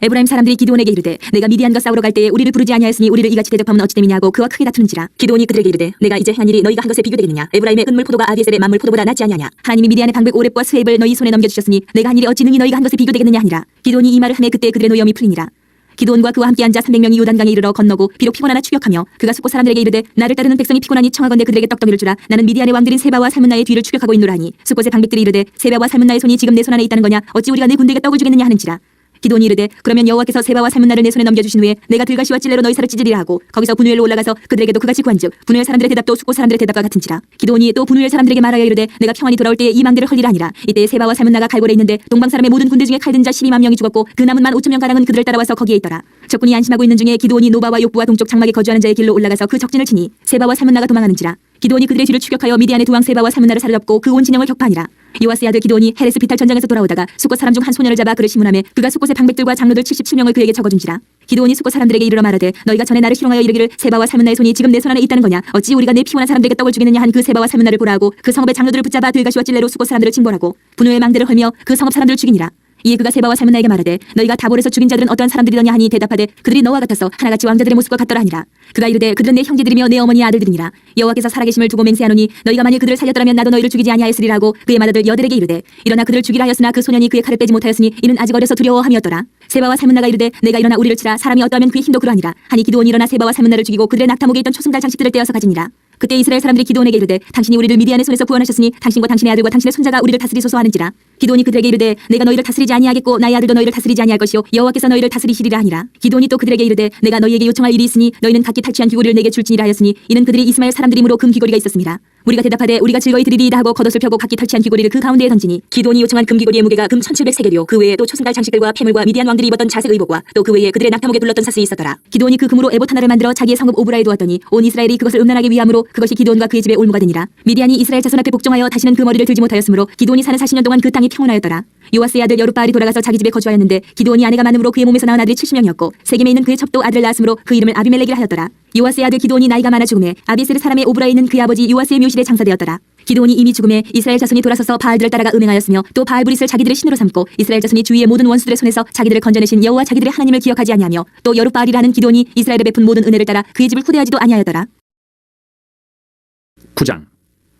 S1: 에브라임 사람들이 기드온에게 이르되 내가 미디안과 싸우러 갈 때에 우리를 부르지 아니하였으니 우리를 이같이 대적하면 어찌 됨이냐고 그와 크게 다투는지라. 기드온이 그들에게 이르되 내가 이제 행한 일이 너희가 한 것에 비교되겠느냐. 에브라임의 은물 포도가 아비에셀의 만물 포도보다 낫지 아니하냐. 하나님이 미디안의 방백 오렙과 스앱을 너희 손에 넘겨주셨으니 내가 한 일이 어찌 능히 너희가 한 것에 비교되겠느냐 하니라. 기드온이 이 말을 하매 그때 그들의 노염이 풀리니라. 기드온과 그와 함께 앉아 300명이 요단강에 이르러 건너고 비록 피곤하나 추격하며 그가 숫곳 사람들에게 이르되 나를 따르는 백성이 피곤하니 청하건대 그들에게 떡덩이를 주라. 나는 미디안의 왕들인 세바와 살문나의 뒤를 추격하고 있노라 하니 숫곳의 방백들이 이르되 세바와 살문나의 손이 지금 내 손 안에 있다는 거냐. 어찌 우리가 내 군대에게 떡을 주겠느냐 하는지라. 기드온이 이르되 그러면 여호와께서 세바와 살문나를 내 손에 넘겨주신 후에 내가 들가시와 찔레로 너희 살을 찢으리라 하고 거기서 분우엘로 올라가서 그들에게도 그같이 구한즉 분우엘 사람들의 대답도 숫곳 사람들의 대답과 같은지라. 기드온이 또 분우엘 사람들에게 말하여 이르되 내가 평안히 돌아올 때에 이 망대를 헐리라 하니라. 이때 세바와 살문나가 갈골에 있는데 동방 사람의 모든 군대 중에 칼든 자 12만 명이 죽었고 그 남은 15,000명 가량은 그들을 따라와서 거기에 있더라. 적군이 안심하고 있는 중에 기드온이 노바와 욕부와 동쪽 장막에 거주하는 자의 길로 올라가서 그 적진을 치니 세바와 살문나가 도망하는지라. 기드온이 그들의 뒤를 추격하여 미디안의 두 왕 세바와 살문나를 사로잡고 그 온 진영을 격파하니라. 요아스의 아들 기드온이 헤레스 비탈 전장에서 돌아오다가 숫곳 사람 중 한 소년을 잡아 그를 시문하며 그가 숫곳의 방백들과 장로들 77명을 그에게 적어준지라. 기드온이 숫곳 사람들에게 이르러 말하되 너희가 전에 나를 희롱하여 이르기를 세바와 살문나의 손이 지금 내 손 안에 있다는 거냐. 어찌 우리가 내 피곤한 사람들에게 떡을 주겠느냐 한 그 세바와 살문나를 보라 하고 그 성읍의 장로들을 붙잡아 들가시와 찔레로 숫곳 사람들을 징벌하고 분우의 망대를 헐며 그 성읍 사람들을 죽이니라. 이에 그가 세바와 살문나에게 말하되 너희가 다볼에서 죽인 자들은 어떠한 사람들이더냐 하니 대답하되 그들이 너와 같아서 하나같이 왕자들의 모습과 같더라 하니라. 그가 이르되 그들은 내 형제들이며 내 어머니의 아들들이니라. 여호와께서 살아계심을 두고 맹세하노니 너희가 만일 그들을 살렸더라면 나도 너희를 죽이지 아니하였으리라 하고 그의 맏아들 여들에게 이르되 일어나 그들을 죽이라 하였으나 그 소년이 그의 칼을 빼지 못하였으니 이는 아직 어려서 두려워함이었더라. 세바와 살문나가 이르되 내가 일어나 우리를 치라. 사람이 어떠하면 그의 힘도 그러하니라 하니 기드온이 일어나 세바와 살문나를 죽이고 그들의 낙타목에 있던 초승달 장식들을 떼어서 가지니라. 그때 이스라엘 사람들이 기드온에게 이르되 당신이 우리를 미디안의 손에서 구원하셨으니 당신과 당신의 아들과 당신의 손자가 우리를 다스리소서 하는지라. 기드온이 그들에게 이르되 내가 너희를 다스리지 아니하겠고 나의 아들도 너희를 다스리지 아니할 것이요 여호와께서 너희를 다스리시리라 하니라. 기드온이 또 그들에게 이르되 내가 너희에게 요청할 일이 있으니 너희는 각기 탈취한 귀고리를 내게 줄지니라 하였으니 이는 그들이 이스마엘 사람들이므로 금 귀고리가 있었습니다. 우리가 대답하되 우리가 즐거이 드리리이다 하고 겉옷을 펴고 각기 탈취한 귀고리를 그 가운데에 던지니 기드온이 요청한 금 귀고리의 무게가 금 1700세겔이요 그 외에 또 초승달 장식들과 폐물과 미디안 왕들이 입었던 자색 의복과 또 그 외에 그들의 낙타목에 둘렀던 사슬이 있었더라. 기드온이 그 금으로 에봇 하나를 만들어 자기의 성읍 오브라에 두었더니 온 이스라엘이 그것을 음란하게 위함으로 그것이 기드온과 그의 집에 올무가 되니라. 미디안이 이스라엘 자손 앞에 복종하여 다시는 그 머리를 들지 못하였으므로 기드온이 사는 40년 동안 그 땅이 평온하였더라. 요아스의 아들 여룻바알이 돌아가서 자기 집에 거주하였는데 기드온이 아내가 많음으로 그의 몸에서 낳은 아들이 70명이었고 세겜에 있는 그의 첩도 아들을 낳았으므로 그 이름을 아비멜렉이라 하였더라. 요아스의 아들 기드온이 나이가 많아 죽음에 아비에셀 사람의 오브라에 있는 그의 아버지 요아스의 묘실에 장사되었더라. 기드온이 이미 죽음에 이스라엘 자손이 돌아서서 바알들을 따라가 음행하였으며 또 바알브릿을 자기들의 신으로 삼고 이스라엘 자손이 주위의 모든 원수들의 손에서 자기들을 건져내신 여호와 자기들의 하나님을 기억하지 아니하며 또 여룻바알이라는 기드온이 이스라엘에 베푼 모든 은혜를 따라 그의 집을 후대하지도 아니하였더라.
S2: 9장.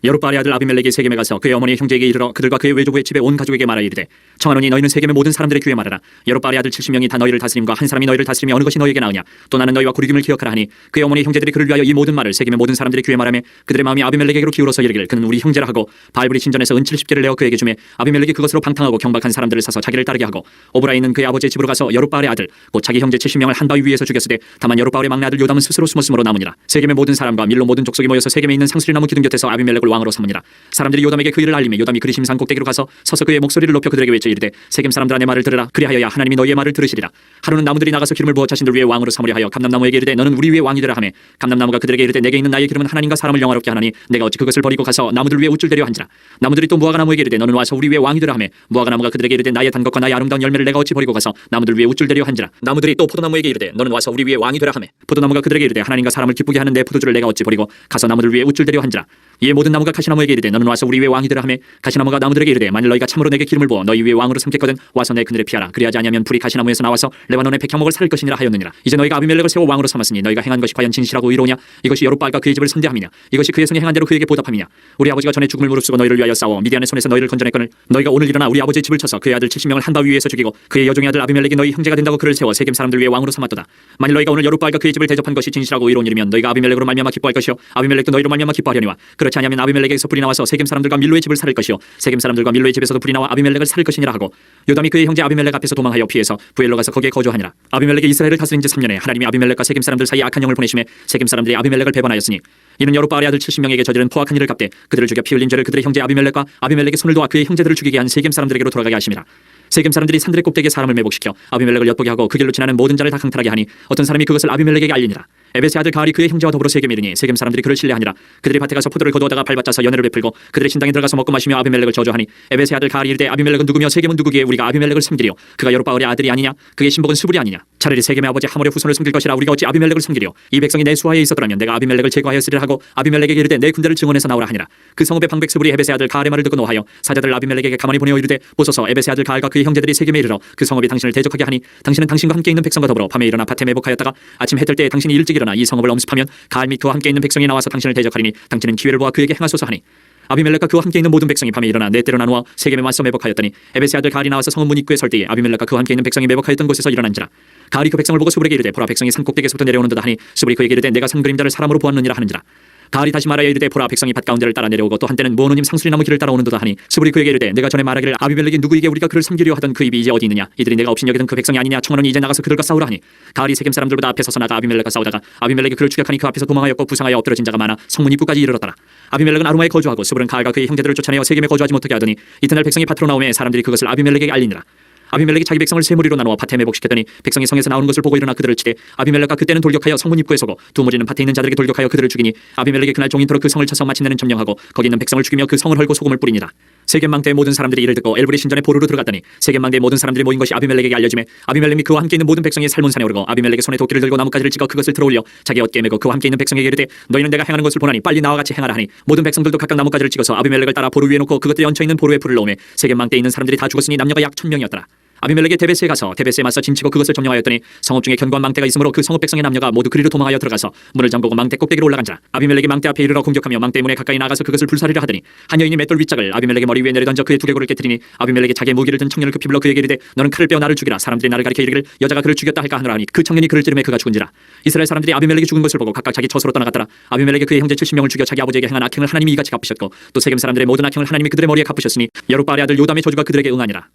S2: 여룻바알의 아들 아비멜렉이 세겜에 가서 그의 어머니의 형제에게 이르러 그들과 그의 외조부의 집에 온 가족에게 말하여 이르되 청하노니 너희는 세겜의 모든 사람들의 귀에 말하라. 여룻바알의 아들 70명이 다 너희를 다스림과 한 사람이 너희를 다스림이 어느 것이 너희에게 나으냐. 또 나는 너희와 구리김을 기억하라 하니 그의 어머니 형제들이 그를 위하여 이 모든 말을 세겜의 모든 사람들의 귀에 말하며 그들의 마음이 아비멜렉에게로 기울어서 이르기를 그는 우리 형제라 하고 바알브리 신전에서 은 70개를 내어 그에게 주매 아비멜렉이 그것으로 방탕하고 경박한 사람들을 사서 자기를 따르게 하고 오브라에 있는 그의 아버지의 집으로 가서 여룻바알의 아들 곧 자기 형제 70명을 한 바위 위에서 죽였으되 다만 여룻바알의 막내 아들 요담은 스스로 숨었으므로 남으니라. 세겜의 모든 사람과 밀로 모든 족속이 모여서 세겜에 있는 상수리나무 기둥 곁에서 아비멜렉을 왕으로 삼으니라. 사람들이 요담에게 그 일을 알리며 요담이 그리 심산 꼭대기로 가서 서서 그의 목소리를 높여 그들에게 외쳐 이르되 세겜 사람들아 내 말을 들으라. 그리하여야 하나님이 너희의 말을 들으시리라. 하루는 나무들이 나가서 기름을 부어 자신들 위에 왕으로 삼으려 하여 감람나무에게 이르되 너는 우리 위에 왕이 되라 하매 감람나무가 그들에게 이르되 내게 있는 나의 기름은 하나님과 사람을 영화롭게 하나니 내가 어찌 그것을 버리고 가서 나무들 위에 우쭐대려 한지라. 나무들이 또 무화과나무에게 이르되 너는 와서 우리 위에 왕이 되라 하매 무화과나무가 그들에게 이르되 나의 단 것과 나의 아름다운 열매를 내가 어찌 버리고 가서 나무들 위에 우쭐대려 한지라. 나무들이 또 포도나무에게 이르되 너는 와서 우리 위에 왕이 되라 하매 포도나무가 그들에게 이르되 하나님과 사람을 기쁘게 하는 내 포도주를 내가 어찌 버리고 가서 나무들 위에 우쭐대려 한지라. 이에 모든 나무가 가시나무에게 이르되 너는 와서 우리 위에 왕이 되라 하매 가시나무가 나무들에게 이르되 만일 너희가 참으로 내게 기름을 부어 너희 위에 왕으로 삼겠거든 와서 내 그늘에 피하라. 그리하지 아니하면 불이 가시나무에서 나와서 레바논의 백향목을 살 것이니라 하였느니라. 이제 너희가 아비멜렉을 세워 왕으로 삼았으니 너희가 행한 것이 과연 진실하고 의로우냐? 이것이 여룻바알과 그의 집을 선대함이냐? 이것이 그의 손이 행한 대로 그에게 보답함이냐? 우리 아버지가 전에 죽음을 무릅쓰고 너희를 위하여 싸워 미디안의 손에서 너희를 건져냈거늘 너희가 오늘 일어나 우리 아버지의 집을 쳐서 그의 아들 70명을 한 바위 위에서 죽이고 그의 여종의 아들 아비멜렉이 너희 형제가 된다고 그를 세워 세겜 사람들 위에 왕으로 삼았도다. 만일 너희가 오늘 여룻바알과 그의 집을 대접한 것이 진실하고 의로운 일이면 너희가 아비멜렉으로 말미암아 기뻐할 것이요 아비멜렉도 너희로 말미암아 기뻐하려니와 그렇지 아니하면 아비멜렉에게서 불이 나와서 세겜 사람들과 밀로의 집을 살릴 것이요 세겜 사람들과 밀로의 집에서도 불이 나와 아비멜렉을 살릴 것이니라 하고 요담이 그의 형제 아비멜렉 앞에서 도망하여 피해서 부엘로 가서 거기에 거주하니라. 아비멜렉이 이스라엘을 다스린 지 3년에 하나님이 아비멜렉과 세겜 사람들 사이에 악한 영을 보내심에 세겜 사람들이 아비멜렉을 배반하였으니 이는 여룻바알의 아들 70명에게 저지른 포악한 일을 갚되 그들을 죽여 피 흘린 죄를 그들의 형제 아비멜렉과 아비멜렉의 손을 도와 그의 형제들을 죽이게 한 세겜 사람들에게로 돌아가게 하심이라. 세겜 사람들이 산들의 꼭대기에 사람을 매복시켜 아비멜렉을 엿보게 하고 그 길로 지나는 모든 자를 다 강탈하게 하니 어떤 사람이 그것을 아비멜렉에게 알리니라. 에베스의 아들 가알이 그의 형제와 더불어 세겜에 이르니 세겜 사람들이 그를 신뢰하니라. 그들이 밭에 가서 포도를 거두어다가 발받쳐서 연회를 베풀고 그들의 신당에 들어가서 먹고 마시며 아비멜렉을 저주하니 에베스의 아들 가알이 이르되 아비멜렉은 누구며 세겜은 누구기에 우리가 아비멜렉을 섬기리요 그가 여룻바알의 아들이 아니냐? 그의 신복은 수불이 아니냐? 차라리 세겜의 아버지 하몰의 후손을 섬길 것이라 우리가 어찌 아비멜렉을 섬기리요? 이 백성이 내 수하에 있었더라면 내가 아비멜렉을 제거하였으리라 하고 아비멜렉에게 이르되 내 군대를 증원해서 나오라 하니라. 그 성읍의 방백 스불이 에베스의 아들 가알의 말을 듣고 노하여 사자들 아비멜렉에게 가만히 보내어 이르되 보소서 에베스의 아들 가알과 그의 형제들이 세겜에 이르러 그 성읍이 당신을 대적하게 하니 당신은 당신과 함께 있는 백성과 더불어 밤에 일어나 밭에 매복하였다가 아침 해 뜰 때에 당신이 일찍 일어나 이 성읍을 엄습하면 가알 및 그와 함께 있는 백성이 나와서 당신을 대적하리니 당신은 기회를 보아 그에게 행하소서 하니 아비멜렉과 그와 함께 있는 모든 백성이 밤에 일어나 네 때로 나누어 세겜에 맞서 매복하였더니 에베스의 아들 가알이 나와서 성읍 문 입구에 설 때에 아비멜렉과 그와 함께 있는 백성이 매복하였던 곳에서 일어난지라. 가알이 그 백성을 보고 수불에게 이르되 보라 백성이 산 꼭대기에서부터 내려오는도다 하니 수불이 그에게 이르되 내가 산 그림자를 사람으로 보았느니라 하는지라. 가알이 다시 말하여 이르되 보라 백성이 밭 가운데를 따라 내려오고 또 한때는 모노님 상수리나무 길을 따라오는도다 하니 수불이 그에게 이르되 내가 전에 말하기를 아비멜렉이 누구에게 우리가 그를 섬기려 하던 그 입이 이제 어디 있느냐? 이들이 내가 없인 여기던 그 백성이 아니냐? 청하노니 이제 나가서 그들과 싸우라 하니 가알이 세겜 사람들보다 앞에 서서 나가 아비멜렉과 싸우다가 아비멜렉이 그를 추격하니 그 앞에서 도망하였고 부상하여 엎드러진 자가 많아 성문 입구까지 이르렀더라. 아비멜렉은 아루마에 거주하고 수불은 가알과 그의 형제들을 쫓아내어 세겜에 거주하지 못하게 하더니 이튿날 백성이 밭으로 나오매 사람들이 그것을 아비멜렉에게 알리니라. 아비멜렉이 자기 백성을 세 무리로 나누어 밭에 매복시켰더니 백성이 성에서 나오는 것을 보고 일어나 그들을 치되 아비멜렉과 그때는 돌격하여 성문 입구에 서고 두 무리는 밭에 있는 자들에게 돌격하여 그들을 죽이니 아비멜렉이 그날 종인토록 그 성을 쳐서 마침내는 점령하고 거기 있는 백성을 죽이며 그 성을 헐고 소금을 뿌리니라. 세겜 망대의 모든 사람들이 이를 듣고 엘브리 신전에 보루로 들어갔더니 세겜 망대의 모든 사람들이 모인 것이 아비멜렉에게 알려지매 아비멜렉이 그와 함께 있는 모든 백성이 살몬산에 오르고 아비멜렉의 손에 도끼를 들고 나뭇가지를 찍어 그것을 들어올려 자기 어깨에 메고 그와 함께 있는 백성에게 이르되 너희는 내가 행하는 것을 보나니 빨리 나와 같이 행하라 하니 모든 백성들도 각각 나뭇가지를 찍어서 아비멜렉을 따라 보루 위에 놓고 그것들이 얹혀 있는 보루에 불을 넣으매 세겜 망대에 있는 사람들이 다 죽었으니 남녀가 약 1000명이었더라. 아비멜렉이 데베스에 가서 데베스에 맞서 진치고 그것을 점령하였더니 성읍 중에 견고한 망대가 있으므로 그 성읍 백성의 남녀가 모두 그리로 도망하여 들어가서 문을 잠그고 망대 꼭대기로 올라간지라. 아비멜렉이 망대 앞에 이르러 공격하며 망대 문에 가까이 나가서 그것을 불사르려 하더니 한 여인이 맷돌 윗짝을 아비멜렉의 머리 위에 내려던져 그의 두개골을 깨뜨리니 아비멜렉이 자기의 무기를 든 청년을 급히 불러 그에게 이르되 너는 칼을 빼어 나를 죽이라. 사람들이 나를 가리켜 이르기를 여자가 그를 죽였다 할까 하노라 하니 그 청년이 그를 찌르매 그가 죽은지라. 이스라엘 사람들이 아비멜렉이 죽은 것을 보고 각각 자기 처소로 떠나갔더라. 아비멜렉이 그의 형제 70명을 죽여 자기 아버지에게 행한 악행을 하나님이 이같이 갚으셨고 또 세겜 사람들의 모든 악행을 하나님이 그들의 머리에 갚으셨으니 여룻바알의 아들 요담의 저주가 그들에게 응하니라.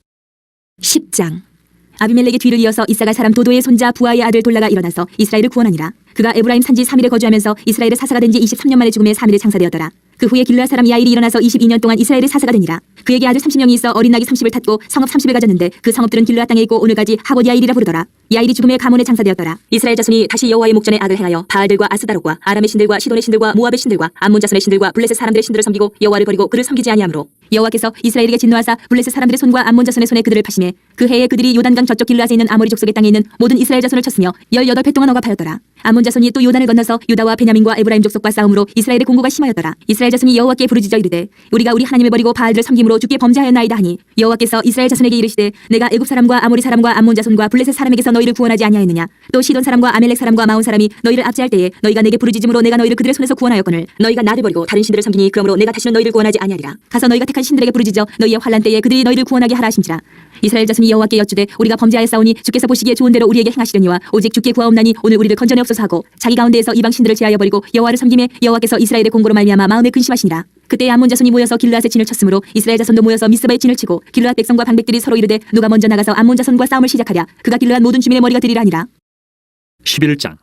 S1: 10장. 아비멜렉의 뒤를 이어서 이사갈 사람 도도의 손자 부하의 아들 돌라가 일어나서 이스라엘을 구원하니라. 그가 에브라임 산지 3일에 거주하면서 이스라엘의 사사가 된 지 23년 만에 죽음에 3일에 장사되었더라. 그 후에 길르앗 사람 야일이 일어나서 22년 동안 이스라엘의 사사가 되니라. 그에게 아들 30명이 있어 어린 낙이 30을 탔고 성읍 30을 가졌는데 그 성읍들은 길르앗 땅에 있고 오늘까지 하봇 야일이라 부르더라. 야일이 죽음에 가문에 장사되었더라. 이스라엘 자손이 다시 여호와의 목전에 악을 행하여 바알들과 아스다롯과 아람의 신들과 시돈의 신들과 모압의 신들과 암몬 자손의 신들과 블레셋 사람들의 신들을 섬기고 여호와를 버리고 그를 섬기지 아니하므로 여호와께서 이스라엘에게 진노하사 블레셋 사람들의 손과 암몬 자손의 손에 그들을 파심해 그 해에 그들이 요단강 저쪽 길르앗에 있는 아모리 족속의 땅에 있는 모든 이스라엘 자손을 쳤으며 18배 동안 억압하였더라. 암몬 자손이 또 요단을 건너서 유다와 베냐민과 에브라임 족속과 싸움으로 이스라엘의 공고가 심하였더라. 이스라엘 자손이 여호와께 부르짖어 이르되 우리가 우리 하나님을 버리고 바알들을 섬김으로 주께 범죄하였나이다 하니 여호와께서 이스라엘 자손에게 이르시되 내가 애굽 사람과 아모리 사람과 암몬 자손과 블레셋 사람에게서 너희를 구원하지 아니하였느냐. 또 시돈 사람과 아멜렉 사람과 마온 사람이 너희를 압제할 때에 너희가 내게 부르짖음으로 내가 너희를 그들의 손에서 구원하였거늘 너희가 나를 버리고 다른 신들을 섬기니 그러므로 내가 다시는 너희를 구원하지 아니하리라. 가서 너희가 택한 신들에게 부르짖어 너희의 환난 때에 그들이 너희를 구원하게 하라 하신지라. 이스라엘 자손이 여호와께 여쭈되 우리가 범죄하였사오니 주께서 보시기에 좋은 대로 우리에게 행하시려니와 오직 주께 구하옵나니 오늘 우리를 건져내옵소서 하고 자기 가운데에서 이방 신들을 제하여 버리고 여호와를 섬김에 여호와께서 이스라엘의 공고로 말미암아 마음에 근심하시니라. 그때 암몬 자손이 모여서 길르앗에 진을 쳤으므로 이스라엘 자손도 모여서 미스바에 진을 치고 길르앗 백성과 방백들이 서로 이르되 누가 먼저 나가서 암몬 자손과 싸움을 시작하랴. 그가 길르앗 모든 주민의 머리가 되리라 하니라.
S2: 11장.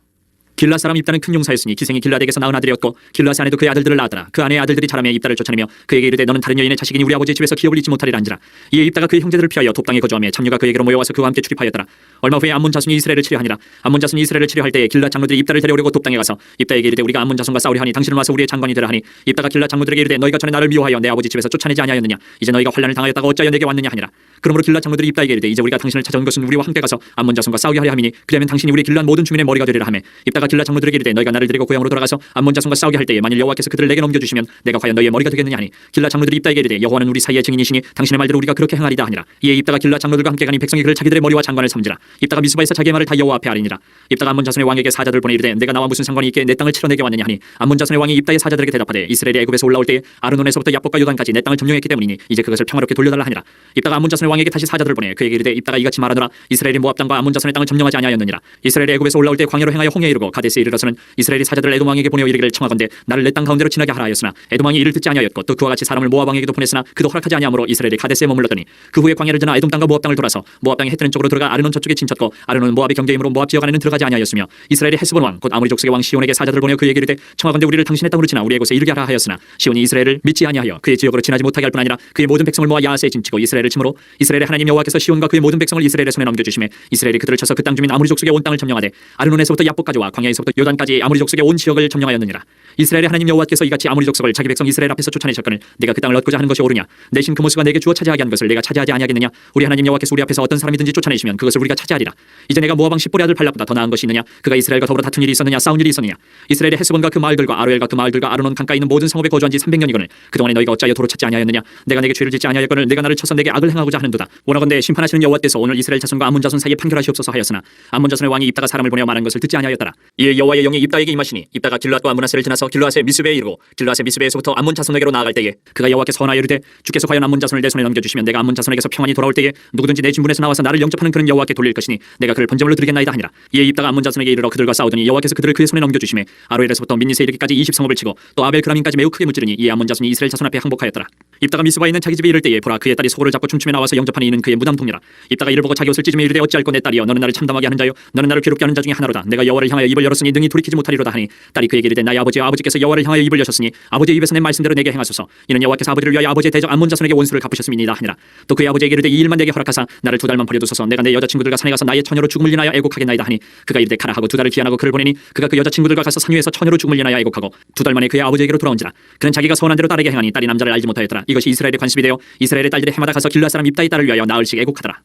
S2: 길르앗 사람 입다는 큰 용사였으니 기생이 길르앗에게서 낳은 아들이었고 길르앗 아내도 그의 아들들을 낳았더라. 그 아내의 아들들이 자라매 입다를 쫓아내며 그에게 이르되 너는 다른 여인의 자식이니 우리 아버지의 집에서 기업을 잊지 못하리라 한지라. 이에 입다가 그의 형제들을 피하여 돕당에 거주하며 참류가 그에게로 모여와서 그와 함께 출입하였더라. 얼마 후에 암몬 자손이 이스라엘을 치려하니라. 암몬 자손이 이스라엘을 치려할 때에 길르앗 장로들이 입다를 데려오려고 돕당에 가서 입다에게 이르되 우리가 암몬 자손과 싸우려 하니 당신은 와서 우리의 장관이 되라 하니 입다가 길르앗 장로들에게 이르되 너희가 전에 나를 미워하여 내 아버지 집에서 쫓아내지 아니하였느냐. 이제 너희가 환난을 당하였다가 어찌하여 내게 왔느냐 하니라. 그러므로 길르앗 장로들이 입다에게 이르되 이제 우리가 당신을 찾아온 것은 우리와 함께 가서 암몬 자손과 싸우게 하려 함이니 그러면 당신이 우리 길르앗 모든 주민의 머리가 되리라 하매 입다가 길라 장로들에게 이르되 너희가 나를 데리고 고향으로 돌아가서 암몬 자손과 싸우게 할 때에 만일 여호와께서 그들을 내게 넘겨주시면 내가 과연 너희의 머리가 되겠느냐 하니 길라 장로들이 입다에게 이르되 여호와는 우리 사이의 증인이시니 당신의 말대로 우리가 그렇게 행하리다 하니라. 이에 입다가 길라 장로들과 함께 가니 백성이 그를 자기들의 머리와 장관을 삼지라. 입다가 미스바에서 자기의 말을 다 여호와 앞에 아리니라. 입다가 암몬 자손의 왕에게 사자들 보내 이르되 내가 나와 무슨 상관이 있게 내 땅을 치러 내게 왔느냐 하니 암몬 자손의 왕이 입다의 사자들에게 대답하되 이스라엘이 애굽에서 올라올 때에 아르논에서부터 야복과 요단까지 내 땅을 점령했기 때문이니 이제 그것을 평화롭게 돌려달라 하니라. 입다가 암몬 자손의 왕에게 다시 사자들을 보내 그에게 이르되 입다가 이같이 말하노라. 이스라엘이 모압 땅과 암몬 자손의 땅을 점령하지 아니하였느니라. 이스라엘이 애굽에서 올라올 때 광야로 행하여 홍해에 이르고 가데스에 이르러서는 이스라엘이 사자들을 에돔 왕에게 보내어 이르기를 청하건대 나를 내 땅 가운데로 지나게 하라 하였으나 에돔 왕이 이를 듣지 아니하였고 또 그와 같이 사람을 모압 왕에게도 보냈으나 그도 허락하지 아니하므로 이스라엘이 가데스에 머물렀더니 그 후에 광야를 지나 에돔 땅과 모압 땅을 돌아서 모압 땅의 해 뜨는 쪽으로 들어가 아르논 저쪽에 진쳤고 아르논은 모압의 경계이므로 모압 지역 안에는 들어가지 아니하였으며 이스라엘이 헤스본 왕 곧 아모리 족속의 왕 시온에게 사자들을 보내어 그에게 이르되 청하건대 우리를 당신의 땅으로 지나 우리의 곳에 이르게 하라 하였으나 시온이 이스라엘을 믿지 아니하여 그의 지역으로 지나지 못하게 할 뿐 아니라 그의 모든 백성을 모아 야하스에 진치고 이스라엘을 침으로 이스라엘의 하나님 여호와께서 시온과 그의 모든 백성을 이스라엘의 손에 넘겨주심에 이스라엘이 그들을 쳐서 그 땅 주민 아모리 족속의 온 땅을 점령하되 아르논에서부터 야복까지와 광야에서부터 요단까지 아모리 족속의 온 지역을 점령하였느니라. 이스라엘의 하나님 여호와께서 이같이 아모리 족속을 자기 백성 이스라엘 앞에서 쫓아내셨거늘 네가 그 땅을 얻고자 하는 것이 옳으냐. 내신 그 모습과 내게 주어 차지하게 한 것을 내가 차지하지 아니하겠느냐. 우리 하나님 여호와께서 우리 앞에서 어떤 사람이든지 쫓아내시면 그것을 우리가 차지하리라. 이제 내가 모압 왕 십볼의 아들 발락보다 더 나은 것이 있느냐. 그가 이스라엘과 더불어 다툰 일이 있었느냐 싸운 일이 있었느냐. 이스라엘의 헤스본과 그 마을들과 아로엘과 그 마을들과 아르논 강가에 있는 모든 성읍에 거주한 지 300년이거늘 그동안에 너희가 어찌하여 도로 찾지 아니하였느냐. 내가 내게 죄를 짓지 아니하였거늘 내가 나를 쳐서 내게 악을 행하고자 하는도다. 원하건대 심판하시는 여호와께서 오늘 이스라엘 자손과 암몬 자손 사이에 판결하시옵소서 하였으나 암몬 자손의 왕이 입다가 사람을 보내어 말한 것을 듣지 아니하였더라. 이에 여호와의 영이 입다에게 임하시니 입다가 길앗과 므낫세를 지나서 길앗의 미스베에 이르고 길앗의 미스베에서부터 암몬 자손에게로 나아갈 때에 그가 여호와께 선하여 이르되 주께서 과연 암몬 자손을 내 손에 넘겨주시면 내가 암몬 자손에게서 평안히 돌아올 때에 누구든지 내 진분에서 나와서 나를 영접하는 그는 여호와께 돌릴 것이니 내가 그를 번제물로 드리겠나이다 하니라. 이에 입다가 암몬 자손에게 이르러 그들과 싸우더니 여호와께서 그들을 그의 손에 넘겨주시매 아로엘에서부터 민니스에 이르기까지 20성읍을 치고 또 아벨 그라민까지 매우 크게 무찌르니 이에 암몬 자손이 이스라엘 자손 앞에 항복하였더라. 입다가 미스바에 있는 자기 집에 이를 때에 보라 그의 딸이 소고를 잡고 춤추며 나와서 영접하니 이는 그의 무담통이라. 입다가 이를 보고 자기 옷을 찢으며 이르되 어찌할꼬 내 딸이여 너는 나를 참담하게 하는 자요 너는 나를 괴롭게 하는 자 중에 하나로다. 내가 여호와를 향하여 입을 열었으니 능히 돌이키지 못하리로다 하니 딸이 그에게 이르되 나의 아버지여 아버지께서 여호와를 향하여 입을 여셨으니 아버지의 입에서 내 말씀대로 내게 행하소서. 이는 여호와께서 아버지를 위하여 아버지의 대적 암몬 자손에게 원수를 갚으셨음이니이다 하니라. 또 그의 아버지에게 이르되 이 일만 내게 허락하사 나를 2달만 버려두소서. 내가 내 여자친구들과 산에 가서 나의 처녀로 죽음을 인하여 애곡하겠나이다 하니 그가 이르되 가라 하고 2달을 기한하고 그를 보내니 그가 그 여자친구들과 가서 산 위에서 처녀로 죽음을 인하여 애곡하고 2달 만에 그의 아버지에게로 돌아온지라. 그는 자기가 선한 대로 딸에게 행하니 딸이 남자를 알지 못하였더라. 이것이 이스라엘의 관습이 되어 이스라엘의 딸들이 해마다 가서 길앗 사람 입다의 딸을 위하여 나흘씩 애곡하더라.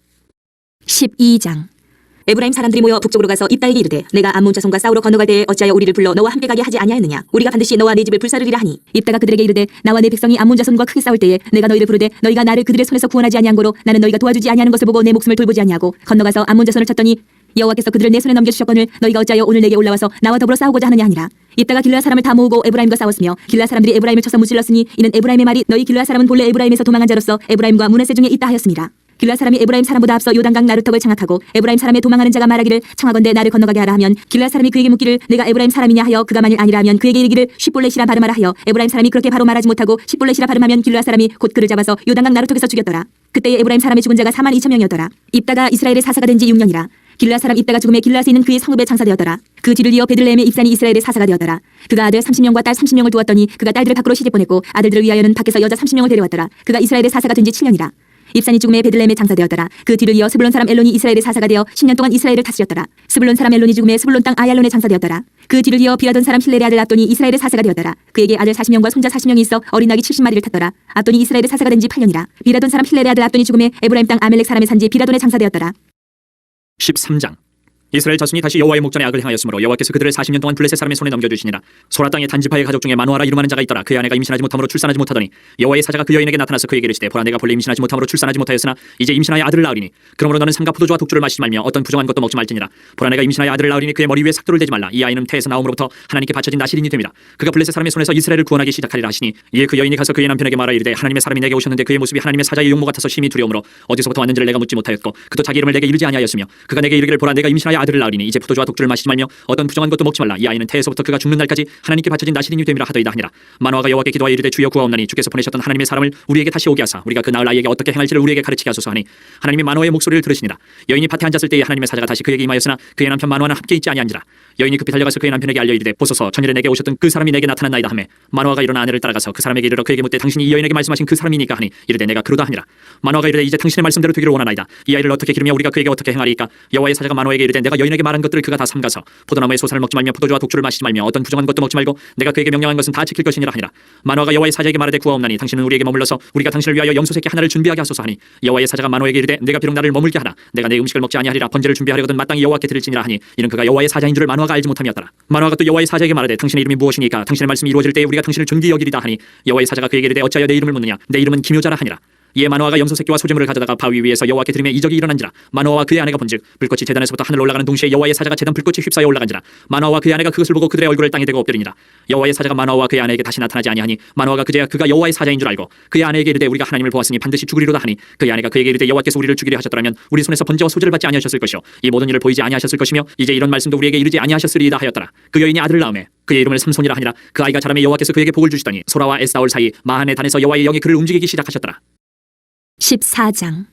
S1: 12장 에브라임 사람들이 모여 북쪽으로 가서 입다에게 이르되 내가 암몬 자손과 싸우러 건너갈 때에 어찌하여 우리를 불러 너와 함께 가게 하지 아니하였느냐. 우리가 반드시 너와 내 집을 불사르리라 하니 입다가 그들에게 이르되 나와 내 백성이 암몬 자손과 크게 싸울 때에 내가 너희를 부르되 너희가 나를 그들의 손에서 구원하지 아니한 고로 나는 너희가 도와주지 아니하는 것을 보고 내 목숨을 돌보지 아니하고 건너가서 암몬 자손을 쳤더니 여호와께서 그들을 내 손에 넘겨주셨거늘 너희가 어찌하여 오늘 내게 올라와서 나와 더불어 싸우고자 하느냐 하니라. 입다가 길라 사람을 다 모으고 에브라임과 싸웠으며 길라 사람들이 에브라임을 쳐서 무찔렀으니 이는 에브라임의 말이 너희 길라 사람은 본래 에브라임에서 도망한 자로서 에브라임과 므낫세 중에 있다 하였습니다. 길라 사람이 에브라임 사람보다 앞서 요단강 나루턱을 장악하고 에브라임 사람의 도망하는 자가 말하기를 청하건대 나를 건너가게 하라 하면 길라 사람이 그에게 묻기를 내가 에브라임 사람이냐 하여 그가 만일 아니라 하면 그에게 이르기를 쉿볼렛이라 발음하라 하여 에브라임 사람이 그렇게 바로 말하지 못하고 쉿볼렛이라 발음하면 길라 사람이 곧 그를 잡아서 요단강 나루턱에서 죽였더라. 그때에 에브라임 사람의 죽은 자가 42,000명이었더라. 입다가 이스라엘의 사사가 된 지 6년이라. 길라 사람 입다가 죽음에 길라에 있는 그의 성읍에 장사되었더라. 그 뒤를 이어 베들레헴의 입산이 이스라엘의 사사가 되었더라. 그가 아들 30명과 딸 30명을 두었더니 그가 딸들을 밖으로 시집 보냈고 아들들을 위하여는 밖에서 여자 30명을 데려왔더라. 그가 이스라엘의 사사가 된 지 7년이라. 입산이 죽음에 베들레헴에 장사되었더라. 그 뒤를 이어 스불론 사람 엘론이 이스라엘의 사사가 되어 10년 동안 이스라엘을 다스렸더라. 스불론 사람 엘론이 죽음에 스불론 땅 아얄론에 장사되었더라. 그 뒤를 이어 비라돈 사람 힐렐의 아들 압돈이 이스라엘의 사사가 되었더라. 그에게 아들 40명과 손자 40명이 있어 어린 낙이 70마리를 탔더라. 압돈이 이스라엘의 사사가 된 지 8년이라. 비라돈 사람 힐렐의 아들 압돈이 죽음에 에브라임 땅 아멜렉 사람의 산지 비라돈에 장사되었더라.
S2: 13장 이스라엘 자손이 다시 여호와의 목전에 악을 행하였으므로 여호와께서 그들을 40년 동안 블레셋 사람의 손에 넘겨주시니라. 소라 땅의 단지파의 가족 중에 마노아라 이름하는 자가 있더라. 그의 아내가 임신하지 못함으로 출산하지 못하더니 여호와의 사자가 그 여인에게 나타나서 그에게 이르시되 보라 내가 본래 임신하지 못함으로 출산하지 못하였으나 이제 임신하여 아들을 낳으리니 그러므로 너는 상가 포도주와 독주를 마시지 말며 어떤 부정한 것도 먹지 말지니라. 보라 내가 임신하여 아들을 낳으리니 그의 머리 위에 삭도를 대지 말라. 이 아이는 태에서 나옴으로부터 하나님께 바쳐진 나실인이 됨이라. 그가 블레셋 사람의 손에서 이스라엘을 구원하기 시작하리라 하시니 이에 그 여인이 가서 그의 남편에게 말하 이르되 하나님의 사람이 내게 오셨는데 그의 모습이 하나님의 사자의 용모 같아서 심히 두려움으로 어디서부터 왔는지를 내가 묻지 못하였고 그도 자기 이름을 내게 이르지 아니하였으며 그가 내게 이르기를 보라 내가 임신하여 아들을 낳으리니 이제 포도주와 독주를 마시지 말며 어떤 부정한 것도 먹지 말라. 이 아이는 태에서부터 그가 죽는 날까지 하나님께 바쳐진 나실인이 됨이라 하더이다 하니라. 마노아가 여호와께 기도하여 이르되 주여 구하옵나니 주께서 보내셨던 하나님의 사람을 우리에게 다시 오게 하사 우리가 그 낳을 아이에게 어떻게 행할지를 우리에게 가르치게 하소서 하니 하나님이 마노아의 목소리를 들으시니라. 여인이 밭에 앉았을 때에 하나님의 사자가 다시 그에게 임하였으나 그의 남편 마노아는 함께 있지 아니한지라. 여인이 급히 달려가서 그의 남편에게 알려 이르되 보소서 전일에 내게 오셨던 그 사람이 내게 나타났나이다 하매 마노아가 일어나 아내를 따라가서 그 사람에게 이르러 그에게 묻되 당신이 이 여인에게 말씀하신 그 사람이니까 하니 이르되 내가 그러다 하니라. 마노아가 이르되 이제 당신의 말씀대로 되기를 원하나이다. 이 아이를 어떻게 기르며 우리가 그에게 어떻게 행하리이까. 여호와의 사자가 마노아에게 이르되 내가 여인에게 말한 것들을 그가 다 삼가서 포도나무의 소사를 먹지 말며 포도주와 독주를 마시지 말며 어떤 부정한 것도 먹지 말고 내가 그에게 명령한 것은 다 지킬 것이니라 하니라. 마노아가 여호와의 사자에게 말하되 구하옵나니 당신은 우리에게 머물러서 우리가 당신을 위하여 염소 새끼 하나를 준비하게 하소서 하니 여호와의 사자가 마노아에게 이르되 내가 비록 나를 머물게 하라 내가 내 음식을 먹지 아니하리라 번제를 준비하려거든 마땅히 여호와께 드릴지니라 하니 이는 그가 여호와의 사자인 줄을 마노아가 마노아가 알지 못함이었더라. 마노아가 또 여호와의 사자에게 말하되 당신의 이름이 무엇이니까 당신의 말씀이 이루어질 때에 우리가 당신을 존귀히 여기리다 하니 여호와의 사자가 그에게 이르되 어찌하여 내 이름을 묻느냐 내 이름은 기묘자라 하니라. 이에 마노아가 염소 새끼와 소재물을 가져다가 바위 위에서 여호와께 드리매 이적이 일어난지라. 마노아와 그의 아내가 본즉 불꽃이 제단에서부터 하늘로 올라가는 동시에 여호와의 사자가 제단 불꽃이 휩싸여 올라간지라. 마노아와 그의 아내가 그것을 보고 그들의 얼굴을 땅에 대고 엎드리니라. 여호와의 사자가 마노아와 그의 아내에게 다시 나타나지 아니하니 마노아가 그제야 그가 여호와의 사자인 줄 알고 그의 아내에게 이르되 우리가 하나님을 보았으니 반드시 죽으리로다 하니 그의 아내가 그에게 이르되 여호와께서 우리를 죽이려 하셨더라면 우리 손에서 번제와 소제를 받지 아니하셨을 것이요 이 모든 일을 보이지 아니하셨을 것이며 이제 이런 말씀도 우리에게 이르지 아니하셨으리이다 하였더라. 그 여인이 아들을 낳음에 그의 이름을 삼손이라 하니라. 그 아이가 자라매 여호와께서 그에게 복을 주시더니 소라와 에스다올 사이 마한의 단에서 여호와의 영이 그를 움직이기 시작하셨더라.
S1: 14장.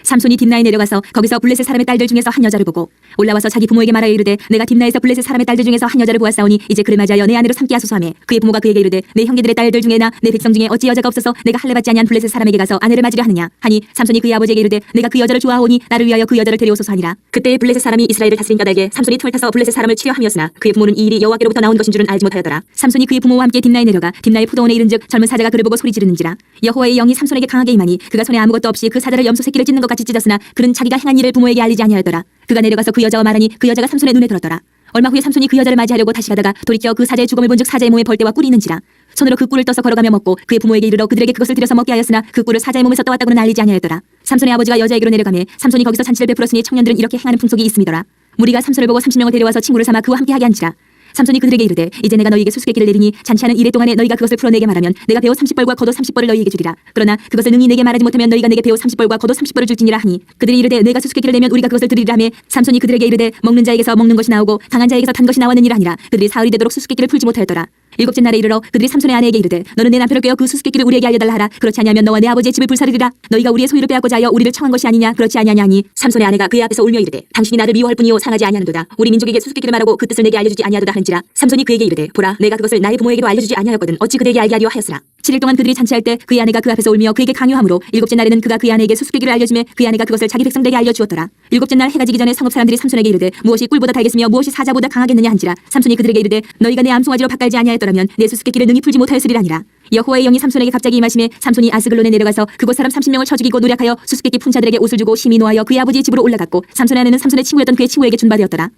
S1: 삼손이 딥나에 내려가서 거기서 블레셋 사람의 딸들 중에서 한 여자를 보고 올라와서 자기 부모에게 말하여 이르되 내가 딥나에서 블레셋 사람의 딸들 중에서 한 여자를 보았사오니 이제 그를 맞이하여 내 아내로 삼게 하소서 하매 그의 부모가 그에게 이르되 내 형제들의 딸들 중에나 내 백성 중에 어찌 여자가 없어서 내가 할례 받지 아니한 블레셋 사람에게 가서 아내를 맞으려 하느냐 하니 삼손이 그의 아버지에게 이르되 내가 그 여자를 좋아하오니 나를 위하여 그 여자를 데려오소서 하니라. 그때 블레셋 사람이 이스라엘을 다스린 까닭에 삼손이 틈을 타서 블레셋 사람을 치려 함이었으나 그의 부모는 이 일이 여호와께로부터 나온 것인 줄은 알지 못하였더라. 삼손이 그의 부모와 함께 딥나에 내려가 딥나의 포도원에 이른즉 젊은 사자가 그를 보고 소리 지르는지라. 여호와의 영이 삼손에게 강하게 임하니 그가 손에 아무것도 없이 그 사자를 염소 새끼를 찢는 것 같이 찢었으나 그는 자기가 행한 일을 부모에게 알리지 아니하였더라. 그가 내려가서 그 여자와 말하니 그 여자가 삼손의 눈에 들었더라. 얼마 후에 삼손이 그 여자를 맞이하려고 다시 가다가 돌이켜 그 사자의 죽음을 본즉 사자의 몸에 벌떼와 꿀이 있는지라. 손으로 그 꿀을 떠서 걸어가며 먹고 그의 부모에게 이르러 그들에게 그것을 들여서 먹게 하였으나 그 꿀을 사자의 몸에서 떠왔다고는 알리지 아니하였더라. 삼손의 아버지가 여자에게로 내려가매 삼손이 거기서 잔치를 베풀었으니 청년들은 이렇게 행하는 풍속이 있음이더라. 무리가 삼손을 보고 30명을 데려와서 친구를 삼아 그와 함께 하게 한지라. 삼손이 그들에게 이르되 이제 내가 너희에게 수수께끼를 내리니 잔치하는 이래 동안에 너희가 그것을 풀어 내게 말하면 내가 배우 30벌과 겉옷 30벌을 너희에게 주리라. 그러나 그것을 능히 내게 말하지 못하면 너희가 내게 배우 30벌과 겉옷 30벌을 줄지니라 하니 그들이 이르되 내가 수수께끼를 내면 우리가 그것을 드리리라 하매 삼손이 그들에게 이르되 먹는 자에게서 먹는 것이 나오고 당한 자에게서 단 것이 나왔느니라 하니라. 그들이 사흘이 되도록 수수께끼를 풀지 못하였더라. 일곱째 날에 이르러 그들이 삼손의 아내에게 이르되 너는 내 남편을 꿰어 그 수수께끼를 우리에게 알려달라 하라. 그렇지 아니하면 너와 내 아버지의 집을 불사르리라. 너희가 우리의 소유를 빼앗고자 하여 우리를 청한 것이 아니냐. 그렇지 아니하냐 하니 삼손의 아내가 그의 앞에서 울며 이르되 당신이 나를 미워할 뿐이요 상하지 아니하는도다. 우리 민족에게 수수께끼를 말하고 그 뜻을 내게 알려주지 아니하도다 하는지라. 삼손이 그에게 이르되 보라 내가 그것을 나의 부모에게도 알려주지 아니하였거든 어찌 그에게 알게 하려 하였으나 7일 동안 그들이 잔치할 때 그의 아내가 그 앞에서 울며 그에게 강요하므로 일곱째 날에는 그가 그의 아내에게 수수께끼를 알려주매 그의 아내가 그것을 자기 백성들에게 알려주었더라. 일곱째 날 해가 지기 전에 성읍 사람들이 삼손에게 이르되 무엇이 꿀보다 달겠으며 무엇이 사자보다 강하겠느냐 한지라. 삼손이 그들에게 이르되 너희가 내 암송아지로 밭갈지 아니하였더라면 내 수수께끼를 능히 풀지 못하였으리라니라. 여호와의 영이 삼손에게 갑자기 임하심에 삼손이 아스글론에 내려가서 그곳 사람 30명을 쳐 죽이고 노략하여 수수께끼 푼 자들에게 옷을 주고 심히 노하여 그의 아버지의 집으로 올라갔고 삼손의 아내는 삼손의 친구였던 그의 친구에게 준바되었더라.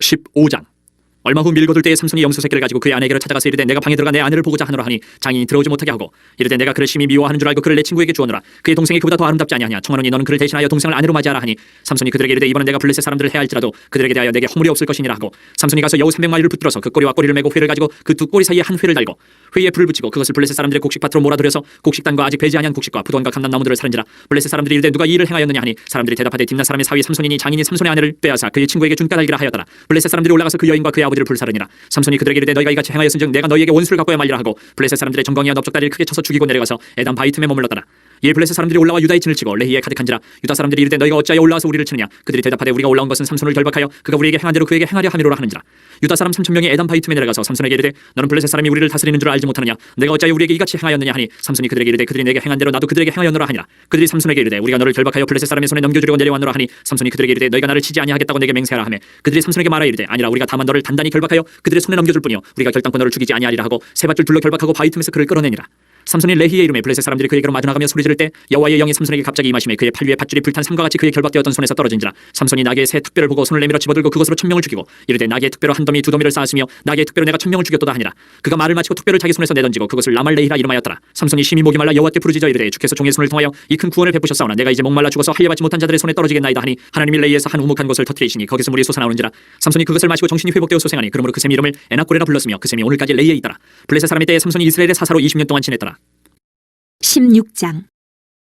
S2: 15장. 얼마 후 밀거둘 때에 삼손이 염소 새끼를 가지고 그의 아내에게로 찾아가서 이르되 내가 방에 들어가 내 아내를 보고자 하노라 하니 장인이 들어오지 못하게 하고 이르되 내가 그를 심히 미워하는 줄 알고 그를 내 친구에게 주었노라. 그의 동생이 그보다 더 아름답지 아니하냐. 청하노니 너는 그를 대신하여 동생을 아내로 맞이하라 하니 삼손이 그들에게 이르되 이번은 내가 블레셋 사람들을 해할지라도 그들에게 대하여 내게 허물이 없을 것이니라 하고 삼손이 가서 여우 300마리를 붙들어서 그 꼬리와 꼬리를 메고 회를 가지고 그 두 꼬리 사이에 한 회를 달고 회에 불을 붙이고 그것을 블레셋 사람들의 곡식밭으로 몰아들여서 곡식단과 아직 배지 아니한 곡식과 부돈과 감람나무들을 사른지라. 블레셋 사람들이 이르되 누가 이 일을 행하였느냐 하니 사람들이 대답하되 딥나 사람의 사위 삼손이니 장인이 삼손의 아내를 빼앗아 그의 친구에게 준까닭이라 하였더라. 블레셋 사람들이 올라가서 그 여인과 그의 아버지를 불사르니라. 삼손이 그들에게 이르되 너희가 이같이 행하였은즉 내가 너희에게 원수를 갚아야 말리라 하고 블레셋 사람들의 정강이와 넓적다리를 크게 쳐서 죽이고 내려가서 에담 바위 틈에 머물렀더라. 이에 블레셋 사람들이 올라와 유다의 진을 치고 레히에 가득한지라. 유다 사람들이 이르되 너희가 어찌하여 올라와서 우리를 치느냐. 그들이 대답하되 우리가 올라온 것은 삼손을 결박하여 그가 우리에게 행한 대로 그에게 행하려 함이로라 하는지라. 유다 사람 3,000명이 에담 바위 틈에 내려가서 삼손에게 이르되 너는 블레셋 사람이 우리를 다스리는 줄 알지 못하느냐. 내가 어찌하여 우리에게 이같이 행하였느냐 하니 삼손이 그들에게 이르되 그들이 내게 행한 대로 나도 그들에게 행하였노라 하니라. 그들이 삼손에게 이르되 우리가 너를 결박하여 블레셋 사람의 손에 넘겨주려고 내려왔노라 하니 삼손이 그들에게 이르되 너희가 나를 치지 아니하겠다고 내게 맹세하라 하매 그들이 삼손에게 말하여 이르되 아니라 우리가 다만 너를 단단히 결박하여 그들의 손에 넘겨줄 뿐이요 우리가 결단코 너를 죽이지 아니하리라 하고 세 밧줄 둘러 결박하고 바위 틈에서 그를 끌어내니라. 삼손이 레히의 이름에 블레셋 사람들이 그에게로 마주 나가며 소리 지를 때 여호와의 영이 삼손에게 갑자기 임하심에 그의 팔 위에 밧줄이 불탄 삼과 같이 그의 결박되었던 손에서 떨어진지라. 삼손이 나귀의 새 특별을 보고 손을 내밀어 집어들고 그것으로 1,000명을 죽이고 이르되 나귀의 특별로 한 더미 두 더미를 쌓았으며 나귀의 특별로 내가 1,000명을 죽였도다 하니라. 그가 말을 마치고 특별을 자기 손에서 내던지고 그것을 라말레히라 이름하였더라. 삼손이 심히 목이 말라 여호와께 부르짖어 이르되 주께서 종의 손을 통하여 이 큰 구원을 베푸셨사오나 내가 이제 목말라 죽어서 할례받지 못한 자들의 손에 떨어지겠나이다 하니 하나님이 레히에서 한 우묵한 곳을 터뜨리시니 거기서 물이 솟아나오는지라. 삼손이 그것을 마시고 정신이 회복되어 소생하니 그러므로 그 샘 이름을 에낙골이라 불렀으며 그 샘이 오늘까지 레히에 있더라. 블레셋 사람의 때에 삼손이 이스라엘의 사사로 20년 동안 지냈더라.
S1: 16장.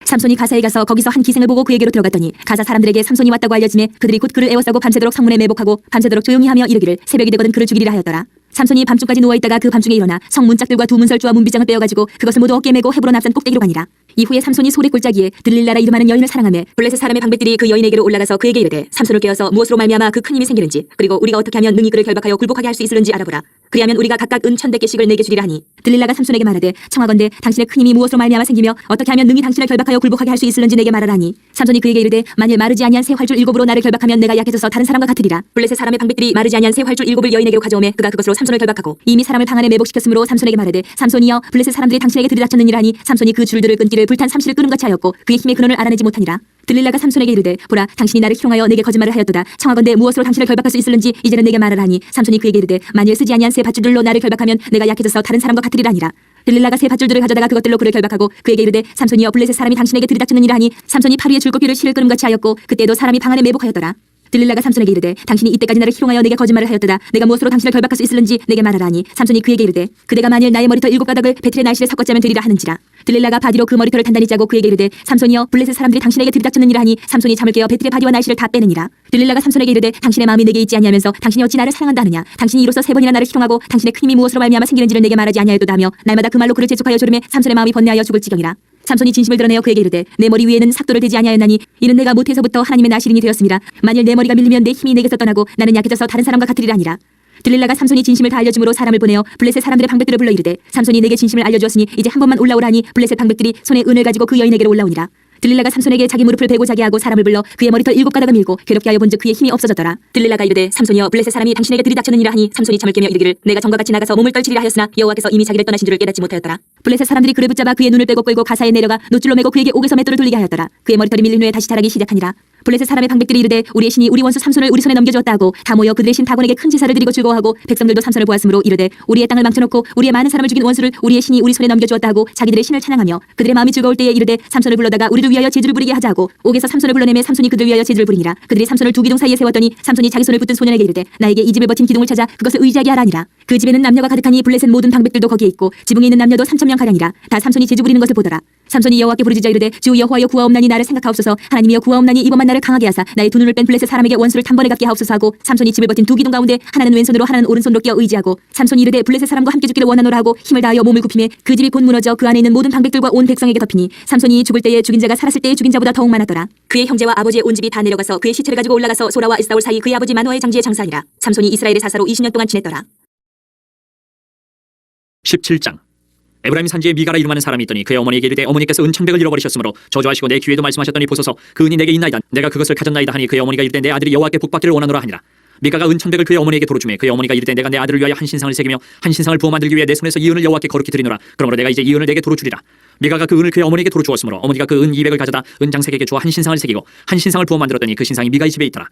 S1: 삼손이 가사에 가서 거기서 한 기생을 보고 그에게로 들어갔더니 가사 사람들에게 삼손이 왔다고 알려지매 그들이 곧 그를 에워싸고 밤새도록 성문에 매복하고 밤새도록 조용히 하며 이르기를 새벽이 되거든 그를 죽이리라 하였더라. 삼손이 밤중까지 누워있다가 그 밤중에 일어나 성 문짝들과 두 문설주와 문비장을 빼어가지고 그것을 모두 어깨에 메고 헤브론 앞산 꼭대기로 가니라. 이후에 삼손이 소리 꼴짜기에 들릴라라 이름하는 여인을 사랑하며 블레셋 사람의 방백들이 그 여인에게로 올라가서 그에게 이르되 삼손을 깨어서 무엇으로 말미암아 그 큰 힘이 생기는지 그리고 우리가 어떻게 하면 능히 그를 결박하여 굴복하게 할 수 있을는지 알아보라. 그리하면 우리가 각각 은 1,100개씩을 내게 주리라 하니 들릴라가 삼손에게 말하되 청하건대 당신의 큰 힘이 무엇으로 말미암아 생기며 어떻게 하면 능히 당신을 결박하여 굴복하게 할 수 있을는지 내게 말하라니 삼손이 그에게 이르되 만일 마르지 아니한 새 활줄 7으로 나를 결박하면 내가 약해져서 다른 사람과 같으리라. 블레셋 사람의 방백들이 마르지 아니한 새 활줄 7을 여인에게로 가져오매 그가 그것으로 삼손을 결박하고 이미 사람을 방 안에 매복시켰으므로 삼손에게 말하되 삼손이여 블레셋 사람들이 당신에게 들이닥쳤느니라 하니 삼손이 그 줄들을 끊기를 불탄 삼시를 끄는같이 하였고 그의 힘의 근원을 알아내지 못하니라. 들릴라가 삼손에게 이르되 보라 당신이 나를 희롱하여 내게 거짓말을 하였도다. 청하건대 무엇으로 당신을 결박할 수 있을는지 이제는 내게 말하라 하니 삼손이 그에게 이르되 만일 쓰지 아니한 새 밧줄들로 나를 결박하면 내가 약해져서 다른 사람과 같으리라니라. 들릴라가 새 밧줄들을 가져다가 그것들로 그를 결박하고 그에게 이르되 삼손이여 블레셋 사람이 당신에게 들이닥쳤느니라 하니 삼손이 팔 위에 줄kop이를 실을 끄는같이 하였고 그때도 사람이 방 안에 매복하였더라. 들릴라가 삼손에게 이르되 당신이 이때까지 나를 희롱하여 내게 거짓말을 하였도다. 내가 무엇으로 당신을 결박할 수 있을는지 내게 말하라 하니 삼손이 그에게 이르되 그대가 만일 나의 머리털 7가닥을 배틀의 날씨에 섞어 짜면 되리라 하는지라. 들릴라가 바디로 그 머리털을 단단히 짜고 그에게 이르되 삼손이여 블레셋 사람들이 당신에게 들이닥쳤느니라 하니 삼손이 잠을 깨어 배틀의 바디와 날씨를 다 빼느니라. 들릴라가 삼손에게 이르되 당신의 마음이 내게 있지 아니하면서 당신이 어찌 나를 사랑한다 하느냐. 당신이 이로써 3번이나 나를 희롱하고 당신의 큰 힘이 무엇으로 말미암아 생기는지를 내게 말하지 아니하였도다 하며 날마다 그 말로 그를 재촉하여 조르매 삼손의 마음이 번뇌하여 죽을 지경이라. 삼손이 진심을 드러내어 그에게 이르되 내 머리 위에는 삭도를 대지 아니하였나니 이는 내가 모태에서부터 하나님의 나시린이 되었습니다. 만일 내 머리가 밀리면 내 힘이 내게서 떠나고 나는 약해져서 다른 사람과 같으리라 하니라. 들릴라가 삼손이 진심을 다 알려줌으로 사람을 보내어 블레셋 사람들의 방백들을 불러 이르되 삼손이 내게 진심을 알려주었으니 이제 한 번만 올라오라 하니 블레셋 방백들이 손에 은을 가지고 그 여인에게로 올라오니라. 들릴라가 삼손에게 자기 무릎을 베고 자게 하고 사람을 불러 그의 머리털 7가닥을 밀고 괴롭게 하여 본즉 그의 힘이 없어졌더라. 들릴라가 이르되 삼손이여 블레셋 사람이 당신에게 들이닥쳤느니라 하니 삼손이 잠을 깨며 이르기를 내가 전과 같이 나가서 몸을 떨치리라 하였으나 여호와께서 이미 자기를 떠나신 줄을 깨닫지 못하였더라. 블레셋 사람들이 그를 붙잡아 그의 눈을 빼고 끌고 가사에 내려가 노줄로 매고 그에게 옥에서 맷돌을 돌리게 하였더라. 그의 머리털이 밀린 후에 다시 자라기 시작하니라. 블레셋 사람의 방백들이 이르되 우리의 신이 우리 원수 삼손을 우리 손에 넘겨주었다 하고 다 모여 그들의 신 다곤에게 큰 제사를 드리고 즐거워하고 백성들도 삼손을 보았으므로 이르되 우리의 땅을 망쳐놓고 우리의 많은 사람을 죽인 원수를 우리의 신이 우리 손에 넘겨주었다 하고 자기들의 신을 찬양하며 그들의 마음이 즐거울 때에 이르되 삼손을 불러다가 우리를 위하여 제주를 부리게 하자 하고 옥에서 삼손을 불러내매 삼손이 그들을 위하여 제주를 부리니라. 그들이 삼손을 두 기둥 사이에 세웠더니 삼손이 자기 손을 붙든 소년에게 이르되 나에게 이 집을 버틴 기둥을 찾아 그것을 의지하게 하라니라. 그 집에는 남녀가 가득하니 블레셋 모든 방백들도 거기에 있고 지붕에 있는 남녀도 3,000명 가량이라. 다 삼손이 제주 부리는 것을 보더라. 삼손이 여호와께 부르짖어 이르되 주 여호와여 구하옵나니 나를 생각하옵소서. 하나님이여 구하옵나니 이번만 나를 강하게 하사 나의 두 눈을 뺀 블레셋 사람에게 원수를 단번에 갚게 하옵소서 하고 삼손이 집을 버틴 두 기둥 가운데 하나는 왼손으로 하나는 오른손으로 끼어 의지하고 삼손이 이르되 블레셋 사람과 함께 죽기를 원하노라 하고 힘을 다하여 몸을 굽히매 그 집이 곧 무너져 그 안에 있는 모든 방백들과 온 백성에게 덮이니 삼손이 죽을 때에 죽인 자가 살았을 때에 죽인 자보다 더욱 많았더라. 그의 형제와 아버지의 온 집이 다 내려가서 그의 시체를 가지고 올라가서 소라와 에스다올 사이 그의 아버지 마노아의 장지에 장사하니라. 삼손이 이스라엘의 사사로 20년 동안 지냈더라.
S2: 17장 에브라임 산지에 미가라 이름하는 사람이 있더니 그의 어머니에게 이르되 어머니께서 은 1,100을 잃어버리셨으므로 저주하시고 내 귀에도 말씀하셨더니 보소서 그 은이 내게 있나이다. 내가 그것을 가졌나이다 하니 그의 어머니가 이르되 내 아들이 여호와께 복받기를 원하노라 하니라. 미가가 은 1,100을 그의 어머니에게 도로 주매 그의 어머니가 이르되 내가 내 아들을 위하여 한 신상을 새기며 한 신상을 부어 만들기 위해 내 손에서 이 은을 여호와께 거룩히 드리노라. 그러므로 내가 이제 이 은을 내게 도로 주리라. 미가가 그 은을 그의 어머니에게 도로 주었으므로 어머니가 그 은 200을 가져다 은장색에게 주어 한 신상을 새기고 한 신상을 부어 만들었더니 그 신상이 미가의 집에 있더라.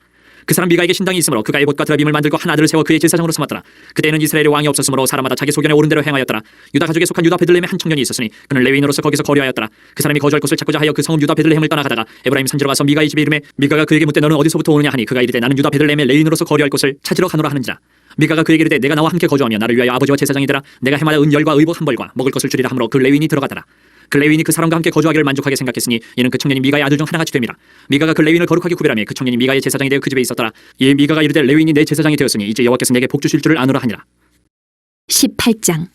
S2: 그 사람 미가에게 신당이 있으므로 그가 에봇과 드라빔을 만들고 한 아들을 세워 그의 제사장으로 삼았더라. 그때는 이스라엘의 왕이 없었으므로 사람마다 자기 소견에 옳은 대로 행하였더라. 유다 가족에 속한 유다 베들레헴에 한 청년이 있었으니 그는 레위인으로서 거기서 거류하였더라. 그 사람이 거주할 곳을 찾고자 하여 그 성읍 유다 베들레헴을 떠나가다가 에브라임 산지로 가서 미가의 집에 이르매 미가가 그에게 묻되 너는 어디서부터 오느냐 하니 그가 이르되 나는 유다 베들레헴의 레위인으로서 거류할 곳을 찾으러 가노라 하는지라. 미가가 그에게 이르되 내가 나와 함께 거주하며 나를 위하여 아버지와 제사장이 되라. 내가 해마다 은열과 의복 한 벌과 먹을 것을 주리라 하므로 그 레위인이 들어가더라. 그 레위인이 그 사람과 함께 거주하기를 만족하게 생각했으니 이는 그 청년이 미가의 아들 중 하나같이 됨이라. 미가가 그 레위인을 거룩하게 구별하며 그 청년이 미가의 제사장이 되어 그 집에 있었더라. 이에 미가가 이르되 레위인이 내 제사장이 되었으니 이제 여호와께서 내게 복 주실 줄을 아노라 하니라.
S1: 18장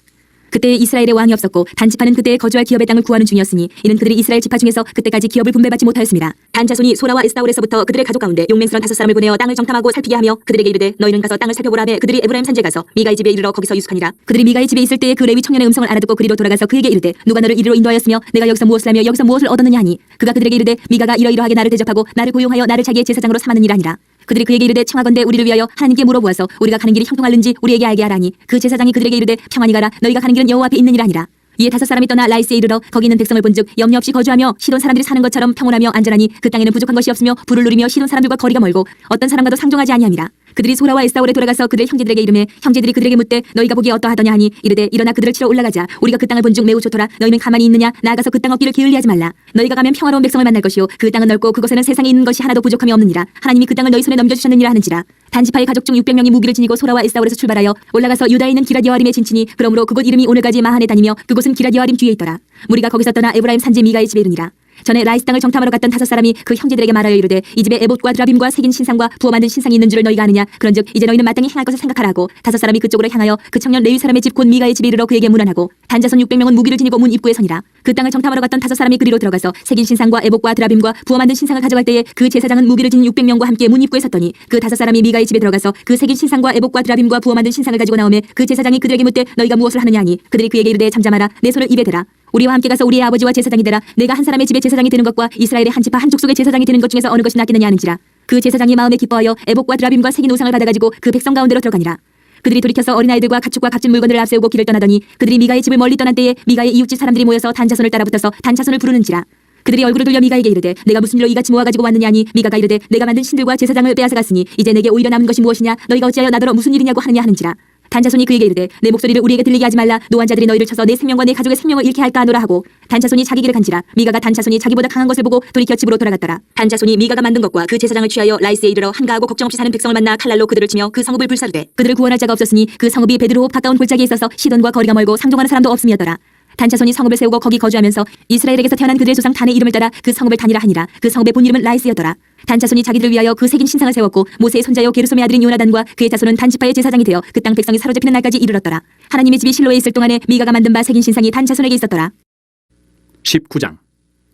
S1: 그때 이스라엘의 왕이 없었고 단 지파는 그때 거주할 기업의 땅을 구하는 중이었으니 이는 그들이 이스라엘 지파 중에서 그때까지 기업을 분배받지 못하였습니다. 단 자손이 소라와 에스다올에서부터 그들의 가족 가운데 용맹스런 5사람을 보내어 땅을 정탐하고 살피게 하며 그들에게 이르되 너희는 가서 땅을 살펴보라 하매 그들이 에브라임 산지에 가서 미가의 집에 이르러 거기서 유숙하니라. 그들이 미가의 집에 있을 때에 그 레위 청년의 음성을 알아듣고 그리로 돌아가서 그에게 이르되 누가 너를 이리로 인도하였으며 내가 여기서 무엇을 하며 여기서 무엇을 얻었느냐 하니 그가 그들에게 이르되 미가가 이러이러하게 나를 대접하고 나를 고용하여 나를 자기의 제사장으로 삼았느니라 하니라. 그들이 그에게 이르되 청하건대 우리를 위하여 하나님께 물어보아서 우리가 가는 길이 형통할는지 우리에게 알게 하라니 그 제사장이 그들에게 이르되 평안히 가라 너희가 가는 길은 여호와 앞에 있느니라 하니라. 이에 5사람이 떠나 라이스에 이르러 거기 있는 백성을 본즉 염려 없이 거주하며 시돈 사람들이 사는 것처럼 평온하며 안전하니 그 땅에는 부족한 것이 없으며 부를 누리며 시돈 사람들과 거리가 멀고 어떤 사람과도 상종하지 아니함이라. 그들이 소라와 에스다올에 돌아가서 그들의 형제들에게 이르매 형제들이 그들에게 묻되 너희가 보기에 어떠하더냐 하니 이르되 일어나 그들을 치러 올라가자. 우리가 그 땅을 본즉 매우 좋더라. 너희는 가만히 있느냐 나아가서 그 땅 얻기를 게을리하지 말라. 너희가 가면 평화로운 백성을 만날 것이요 그 땅은 넓고 그곳에는 세상에 있는 것이 하나도 부족함이 없느니라. 하나님이 그 땅을 너희 손에 넘겨주셨느니라 하는지라. 단지파의 가족 중 600명이 무기를 지니고 소라와 에스다올에서 출발하여 올라가서 유다에 있는 기럇 여아림에 진치니 그러므로 그곳 이름이 오늘까지 마하네 다니며 그곳은 기럇 여아림 뒤에 있더라. 무리가 거기서 떠나 에브라임 산지 미가의 집에 이르니라. 전에 라이스 땅을 정탐하러 갔던 5사람이 그 형제들에게 말하여 이르되 이 집에 에봇과 드라빔과 새긴 신상과 부어 만든 신상이 있는 줄을 너희가 아느냐. 그런즉 이제 너희는 마땅히 행할 것을 생각하라 하고 5사람이 그쪽으로 향하여 그 청년 레위 사람의 집 곧 미가의 집에 이르러 그에게 문안하고 단자손 600명은 무기를 지니고 문 입구에 서니라. 그 땅을 정탐하러 갔던 5사람이 그리로 들어가서 새긴 신상과 에봇과 드라빔과 부어 만든 신상을 가져갈 때에 그 제사장은 무기를 지닌 600명과 함께 문 입구에 섰더니 그 5사람이 미가의 집에 들어가서 그 새긴 신상과 에봇과 드라빔과 부어 만든 신상을 가지고 나오매 그 제사장이 그들에게 묻되 너희가 무엇을 하느냐 하니 그들이 그에게 이르되 잠잠하라 내 손을 입에 대라. 우리와 함께 가서 우리의 아버지와 제사장이 되라. 내가 한 사람의 집에 제사장이 되는 것과 이스라엘의 한 지파 한 족속의 제사장이 되는 것 중에서 어느 것이 낫겠느냐 하는지라. 그 제사장이 마음에 기뻐하여 에봇과 드라빔과 새긴 우상을 받아가지고 그 백성 가운데로 들어가니라. 그들이 돌이켜서 어린아이들과 가축과 값진 물건들을 앞세우고 길을 떠나더니 그들이 미가의 집을 멀리 떠난 때에 미가의 이웃집 사람들이 모여서 단자손을 따라붙어서 단자손을 부르는지라. 그들이 얼굴을 돌려 미가에게 이르되 내가 무슨 일로 이같이 모아가지고 왔느냐 하니 미가가 이르되 내가 만든 신들과 제사장을 빼앗아갔으니 이제 내게 오히려 남은 것이 무엇이냐 너희가 어찌하여 나더러 무슨 일이냐고 하느냐 하는지라. 단자손이 그에게 이르되 내 목소리를 우리에게 들리게 하지 말라. 노환자들이 너희를 쳐서 내 생명과 내 가족의 생명을 잃게 할까 하노라 하고 단자손이 자기 길을 간지라. 미가가 단자손이 자기보다 강한 것을 보고 돌이켜 집으로 돌아갔더라. 단자손이 미가가 만든 것과 그 제사장을 취하여 라이스에 이르러 한가하고 걱정 없이 사는 백성을 만나 칼날로 그들을 치며 그 성읍을 불사르되 그들을 구원할 자가 없었으니 그 성읍이 베드로호 가까운 골짜기에 있어서 시돈과 거리가 멀고 상종하는 사람도 없음이었더라. 단자손이 성읍을 세우고 거기 거주하면서 이스라엘에게서 태어난 그들의 조상 단의 이름을 따라 그 성읍을 단이라 하니라. 그 성읍의 본 이름은 라이스였더라. 단자손이 자기들을 위하여 그 새긴 신상을 세웠고 모세의 손자요 게르솜의 아들인 요나단과 그의 자손은 단지파의 제사장이 되어 그 땅 백성이 사로잡히는 날까지 이르렀더라. 하나님의 집이 실로에 있을 동안에 미가가 만든 바 새긴 신상이 단자손에게 있었더라.
S2: 19장.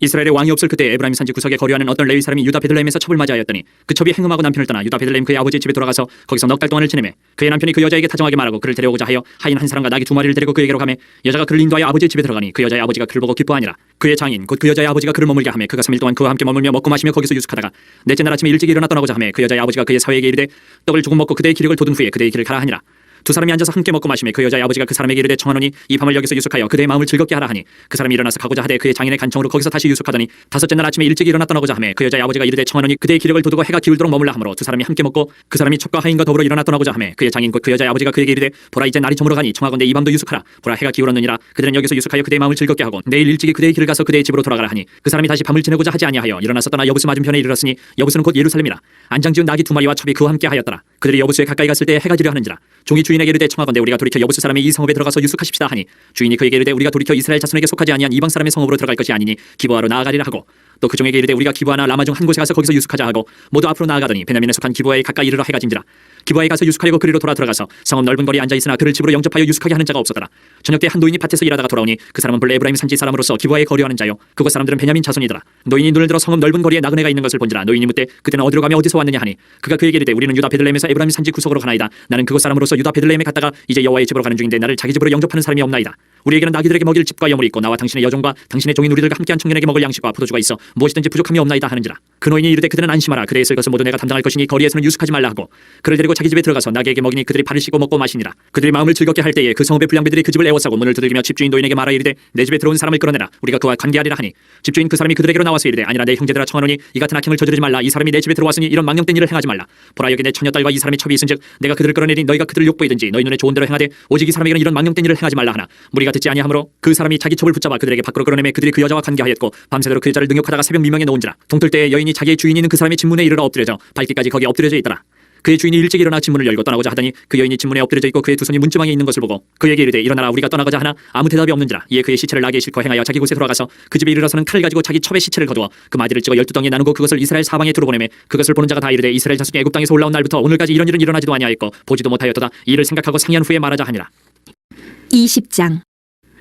S2: 이스라엘의 왕이 없을 그때 에브라임 산지 구석에 거류하는 어떤 레위 사람이 유다 베들레헴에서 첩을 맞이하였더니 그 첩이 행음하고 남편을 떠나 유다 베들레헴 그의 아버지 집에 돌아가서 거기서 넉 달 동안을 지내매 그의 남편이 그 여자에게 다정하게 말하고 그를 데려오고자 하여 하인 한 사람과 나귀 2마리를 데리고 그에게로 가매 여자가 그를 인도하여 아버지의 집에 들어가니 그 여자의 아버지가 그를 보고 기뻐하니라. 그의 장인 곧 그 여자의 아버지가 그를 머물게 하매 그가 3일 동안 그와 함께 머물며 먹고 마시며 거기서 유숙하다가 넷째 날 아침에 일찍 일어나 떠나고자 하매 그 여자의 아버지가 그의 사위에게 이르되 떡을 조금 먹고 그대의 기력을 돋은 후에 그대의 길을 가라 하니라. 두 사람이 앉아서 함께 먹고 마시며 그 여자의 아버지가 그 사람에게 이르되 청하노니 이 밤을 여기서 유숙하여 그대의 마음을 즐겁게 하라 하니 그 사람이 일어나서 가고자 하되 그의 장인의 간청으로 거기서 다시 유숙하더니 다섯째 날 아침에 일찍 일어나 떠나고자 하매 그 여자의 아버지가 이르되 청하노니 그대의 기력을 돋우고 해가 기울도록 머물라 하므로 두 사람이 함께 먹고 그 사람이 첩과 하인과 더불어 일어나 떠나고자 하매 그의 장인 곧 그 여자의 아버지가 그에게 이르되 보라 이제 날이 저물어 가니 청하건대 이 밤도 유숙하라. 보라 해가 기울었느니라. 그들은 여기서 유숙하여 그대의 마음을 즐겁게 하고 내일 일찍이 그대의 길을 가서 그대의 집으로 돌아가라 하니 그 사람이 다시 밤을 지내고자 하지 아니하여 일어나서 떠나 여부스 맞은편에 이르렀으니 여부스는 곧 예루살렘이라. 안장지은 나귀 2마리와 첩이 그와 함께 하였더라. 그들이 여부스에 가까이 갔을 때 해가 지려 하는지라. 종이 주인에게 이르되 청하건대 우리가 돌이켜 여부스 사람의 이 성읍에 들어가서 유숙하십시다 하니 주인이 그에게 이르되 우리가 돌이켜 이스라엘 자손에게 속하지 아니한 이방 사람의 성읍으로 들어갈 것이 아니니 기브아로 나아가리라 하고 또 그 종에게 이르되 우리가 기브아나 라마 중 한 곳에 가서 거기서 유숙하자 하고 모두 앞으로 나아가더니 베냐민에 속한 기브아에 가까이 이르러 해가 진지라. 기브아에 가서 유숙하려고 그리로 들어가서 성읍 넓은 거리에 앉아 있으나 그를 집으로 영접하여 유숙하게 하는 자가 없었더라. 저녁 때 한 노인이 밭에서 일하다가 돌아오니 그 사람은 본래 에브라임 산지 사람으로서 기브아에 거류하는 자요 그곳 사람들은 베냐민 자손이더라. 노인이 눈을 들어 성읍 넓은 거리에 나그네가 있는 것을 본지라. 노인이 묻되 그때는 어디로 가며 어디서 왔느냐 하니 그가 그에게 이르되 우리는 유다 베들레헴에서 에브라임 산지 구석으로 가나이다. 나는 그곳 사람으로서 유다 베들레헴에 갔다가 이제 여호와의 집으로 가는 중인데 나를 자기 집으로 영접하는 사람이 없나이다. 우리에게는 나귀들에게 먹일 집과 여물이 있고 나와 당신의 여종과 당신의 종인 우리들과 함께한 청년에게 먹을 양식과 포도주가 있어 무엇이든지 부족함이 없나이다 하는지라. 그 노인이 이르되 그들은 안심하라. 그대의 쓸 것은 모두 내가 담당할 것이니 거리에서는 유숙하지 말라 하고 그를 데리고 자기 집에 들어가서 나귀에게 먹이니 그들이 발을 씻고 먹고 마시니라. 그들이 마음을 즐겁게 할 때에 그 성읍의 불량배들이 그 집을 애워싸고 문을 두들기며 집주인 노인에게 말하 이르되 내 집에 들어온 사람을 끌어내라. 우리가 그와 관계하리라 하니 집주인 그 사람이 그들에게로 나와서 이르되 아니라 내 형제들아 청하노니 이 같은 악행을 저지르지 말라. 이 사람이 내 집에 들어왔으니 이런 망령된 일을 행하지 말라. 보라 여기 내 처녀딸과 이 사람의 첩이 있은즉 내가 그들을 끌어내니 너희가 그들을 욕보이든지 너희 눈에 좋은 대로 행하되 오직 이 사람에게는 이런 망령된 일을 행하지 말라 하나 무리가 듣지 아니하므로 그 사람이 자기 첩을 붙잡아 그들에게 밖으로 끌어내매 그들이 그 여자와 관계하였고 밤새도록 그 여자를 능욕하다가 새벽 미명에 놓은지라. 동틀 때에 여인이 자기의 주인이 있는 그 사람의 집문에 이르러 엎드려져 밝기까지 거기 엎드려져 있더라. 그의 주인이 일찍 일어나 집문을 열고 떠나고자 하더니 그 여인이 집문에 엎드려져 있고 그의 두 손이 문지방에 있는 것을 보고 그에게 이르되 일어나라 우리가 떠나가자 하나 아무 대답이 없는지라. 이에 그의 시체를 나귀에 싣고 행하여 자기 곳에 돌아가서 그 집에 이르러서는 칼을 가지고 자기 첩의 시체를 거두어 그 마디를 찍어 12덩이에 나누고 그것을 이스라엘 사방에 두루 보내매 그것을 보는 자가 다 이르되 이스라엘 자손이 애굽 땅에서 올라온 날부터 오늘까지 이런 일은 일어나지도 아니하였고 보지도 못하였도다. 이 일을 생각하고 상의한 후에 말하자 하니라.
S1: 20장.